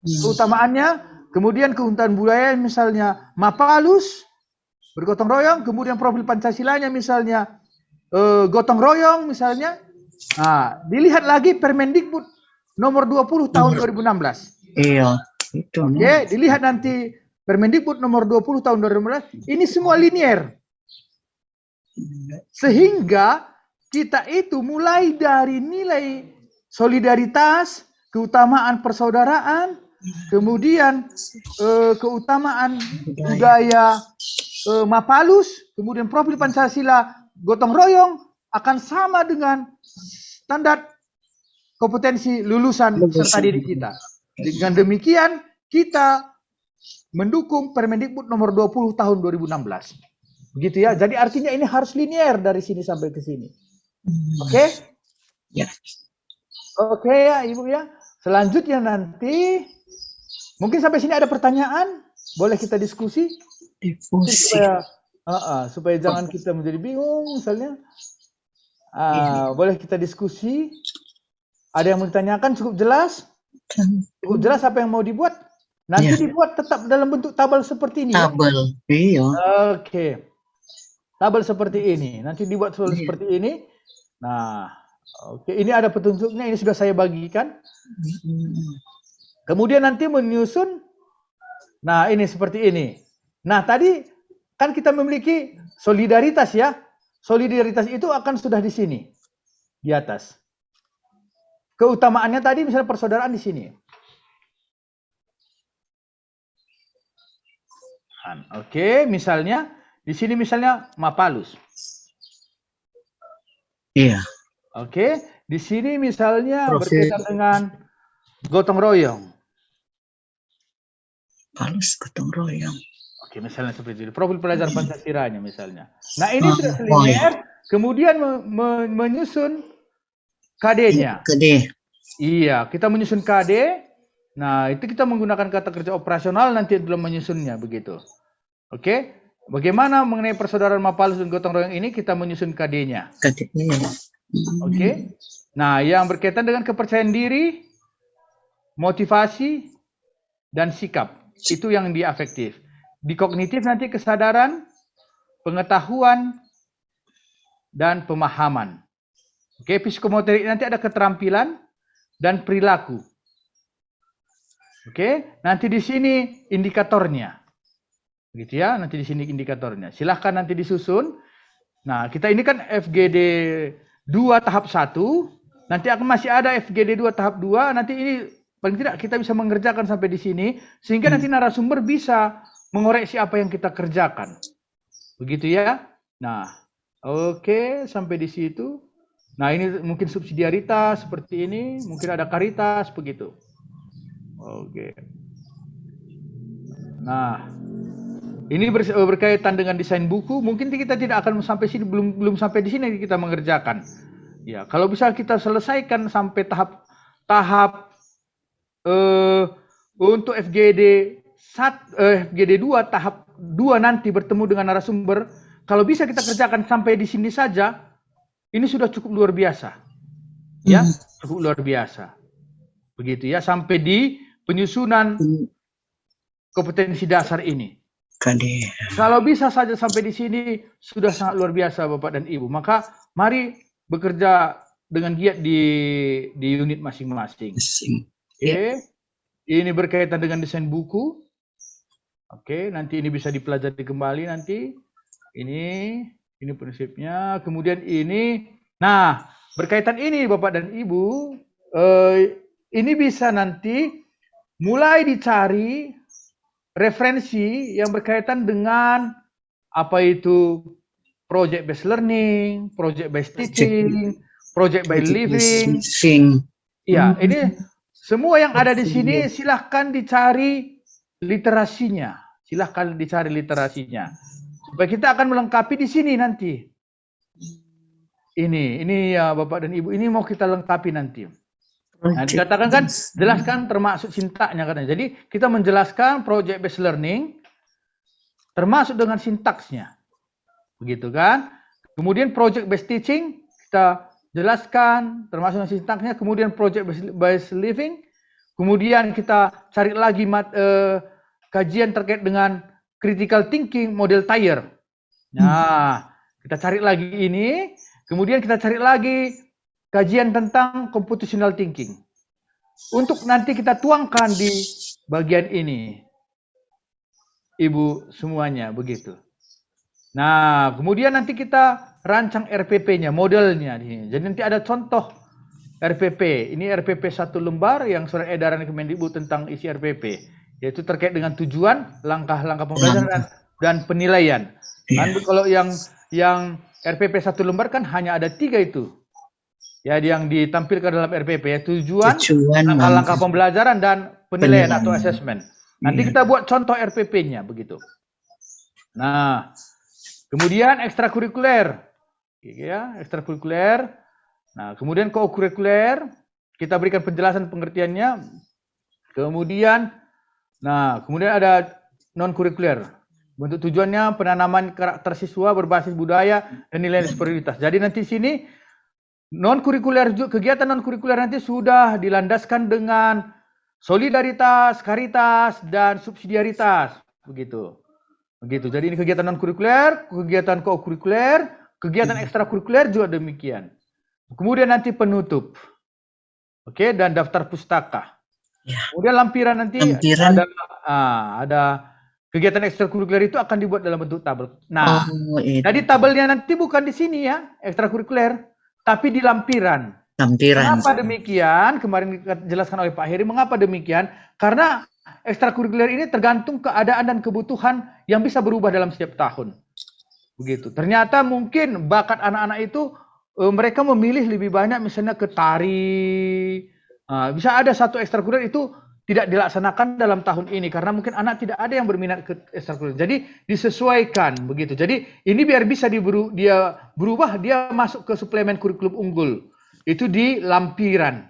keutamaannya, kemudian keutamaan budaya misalnya Mapalus, bergotong royong, kemudian profil Pancasilanya misalnya gotong royong misalnya. Nah, dilihat lagi Permendikbud nomor 20 tahun 2016.
Iya, itu.
Oke, dilihat nanti Permendikbud nomor 20 tahun 2016, ini semua linier. Sehingga kita itu mulai dari nilai solidaritas, keutamaan persaudaraan, kemudian keutamaan budaya Mapalus, kemudian profil Pancasila, gotong royong akan sama dengan standar kompetensi lulusan serta didik kita. Dengan demikian kita mendukung Permendikbud nomor 20 tahun 2016. Begitu ya. Jadi artinya ini harus linier dari sini sampai ke sini. Oke?
Ya.
Oke ya, Ibu ya. Selanjutnya nanti mungkin sampai sini ada pertanyaan? boleh kita diskusi
Diskusi.
supaya jangan kita menjadi bingung misalnya. Boleh kita diskusi. Ada yang mau ditanyakan, cukup jelas? Cukup jelas apa yang mau dibuat? Nanti dibuat tetap dalam bentuk tabel seperti ini.
Tabel, iya.
Oke. Tabel seperti ini. Nanti dibuat seperti ini. Nah, oke. Ini ada petunjuknya. Ini sudah saya bagikan. Kemudian nanti menyusun. Nah, ini seperti ini. Nah, tadi kan kita memiliki solidaritas ya. Solidaritas itu akan sudah di sini. Di atas. Keutamaannya tadi misalnya persaudaraan di sini. Oke, misalnya di sini misalnya Mapalus.
Iya.
Oke, di sini misalnya berkaitan dengan gotong royong.
Palus gotong royong.
Oke, misalnya seperti itu. Profil pelajar Pancasila-nya misalnya. Nah, ini sudah linear, kemudian menyusun KD-nya.
KD.
Iya, kita menyusun KD. Nah, itu kita menggunakan kata kerja operasional nanti dalam menyusunnya begitu. Oke, bagaimana mengenai persaudaraan Mapalus dan gotong royong ini kita menyusun KD-nya.
KD-nya.
Oke. Nah, yang berkaitan dengan kepercayaan diri, motivasi, dan sikap. Itu yang di afektif. Di kognitif nanti kesadaran, pengetahuan, dan pemahaman. Oke, psikomotorik nanti ada keterampilan dan perilaku. Oke, nanti di sini indikatornya. Gitu ya, nanti di sini indikatornya. Silahkan nanti disusun. Nah, kita ini kan FGD 2 tahap 1. Nanti akan masih ada FGD 2 tahap 2. Nanti ini paling tidak kita bisa mengerjakan sampai di sini. Sehingga nanti narasumber bisa mengoreksi apa yang kita kerjakan. Begitu ya. Nah, oke, sampai di situ. Nah, ini mungkin subsidiaritas seperti ini. Mungkin ada karitas, begitu. Oke. Nah, ini berkaitan dengan desain buku. Mungkin kita tidak akan sampai sini, belum sampai di sini kita mengerjakan. Ya, kalau bisa kita selesaikan sampai tahap untuk FGD 2 tahap 2 nanti bertemu dengan narasumber. Kalau bisa kita kerjakan sampai di sini saja, ini sudah cukup luar biasa. Ya, cukup luar biasa. Begitu ya, sampai di penyusunan kompetensi dasar ini. Kalau bisa saja sampai di sini sudah sangat luar biasa Bapak dan Ibu. Maka mari bekerja dengan giat di unit masing-masing. Oke. Ini berkaitan dengan desain buku. Oke, nanti ini bisa dipelajari kembali nanti. Ini prinsipnya. Kemudian ini, nah berkaitan ini Bapak dan Ibu, ini bisa nanti mulai dicari referensi yang berkaitan dengan apa itu project based learning, project based teaching, project based living. Iya, ini semua yang ada di sini silahkan dicari literasinya. Silahkan dicari literasinya. Supaya kita akan melengkapi di sini nanti. Ini ya Bapak dan Ibu, ini mau kita lengkapi nanti. Nah, dikatakan kan, jelaskan termasuk sintaknya katanya. Jadi kita menjelaskan project based learning termasuk dengan sintaksnya. Begitu kan? Kemudian project based teaching kita jelaskan termasuk dengan sintaksnya. Kemudian project based living. Kemudian kita cari lagi kajian terkait dengan critical thinking model Thayer. Nah, kita cari lagi ini. Kemudian kita cari lagi kajian tentang computational thinking. Untuk nanti kita tuangkan di bagian ini. Ibu semuanya begitu. Nah, kemudian nanti kita rancang RPP-nya, modelnya. Jadi nanti ada contoh RPP. Ini RPP 1 lembar yang surat edaran Kemendikbud tentang isi RPP. Yaitu terkait dengan tujuan, langkah-langkah pembelajaran, dan penilaian. Kan kalau yang RPP 1 lembar kan hanya ada 3 itu. Ya, yang ditampilkan dalam RPP ya, tujuan, langkah-langkah pembelajaran dan penilaian atau assessment. Nanti kita buat contoh RPP-nya begitu. Nah, kemudian ekstrakurikuler. Ya, ekstrakurikuler. Nah, kemudian kokurikuler, kita berikan penjelasan pengertiannya. Kemudian ada non-kurikuler. Bentuk tujuannya penanaman karakter siswa berbasis budaya dan nilai superioritas. Jadi nanti sini non-kurikuler, kegiatan non-kurikuler nanti sudah dilandaskan dengan solidaritas, karitas, dan subsidiaritas. Begitu. Jadi ini kegiatan non-kurikuler, kegiatan co-kurikuler, kegiatan ekstrakurikuler juga demikian. Kemudian nanti penutup. Oke, dan daftar pustaka. Kemudian lampiran nanti ada kegiatan ekstrakurikuler itu akan dibuat dalam bentuk tabel. Nah, jadi tabelnya nanti bukan di sini ya, ekstrakurikuler, tapi di lampiran. Mengapa demikian? Kemarin dijelaskan oleh Pak Heri, mengapa demikian? Karena ekstrakurikuler ini tergantung keadaan dan kebutuhan yang bisa berubah dalam setiap tahun. Begitu. Ternyata mungkin bakat anak-anak itu mereka memilih lebih banyak misalnya ke tari. Bisa ada satu ekstrakurikuler itu tidak dilaksanakan dalam tahun ini karena mungkin anak tidak ada yang berminat ke ekstrakurikuler. Jadi disesuaikan begitu. Jadi ini biar bisa dia berubah, dia masuk ke suplemen kurikulum unggul. Itu di lampiran.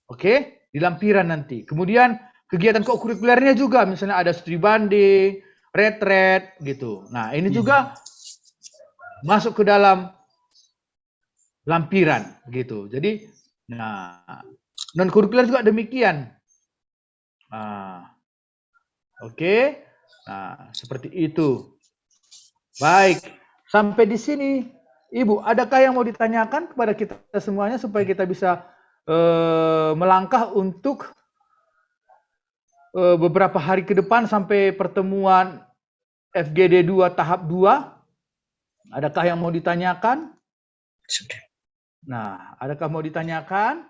Oke, di lampiran nanti. Kemudian kegiatan co-kurikulernya juga misalnya ada studi banding, retret gitu. Nah, ini juga masuk ke dalam lampiran gitu. Jadi non kurikuler juga demikian. Oke. Nah, seperti itu. Baik, sampai di sini Ibu, adakah yang mau ditanyakan kepada kita semuanya supaya kita bisa melangkah untuk beberapa hari ke depan sampai pertemuan FGD 2 tahap 2? Adakah yang mau ditanyakan?
Sudah.
Nah, adakah mau ditanyakan?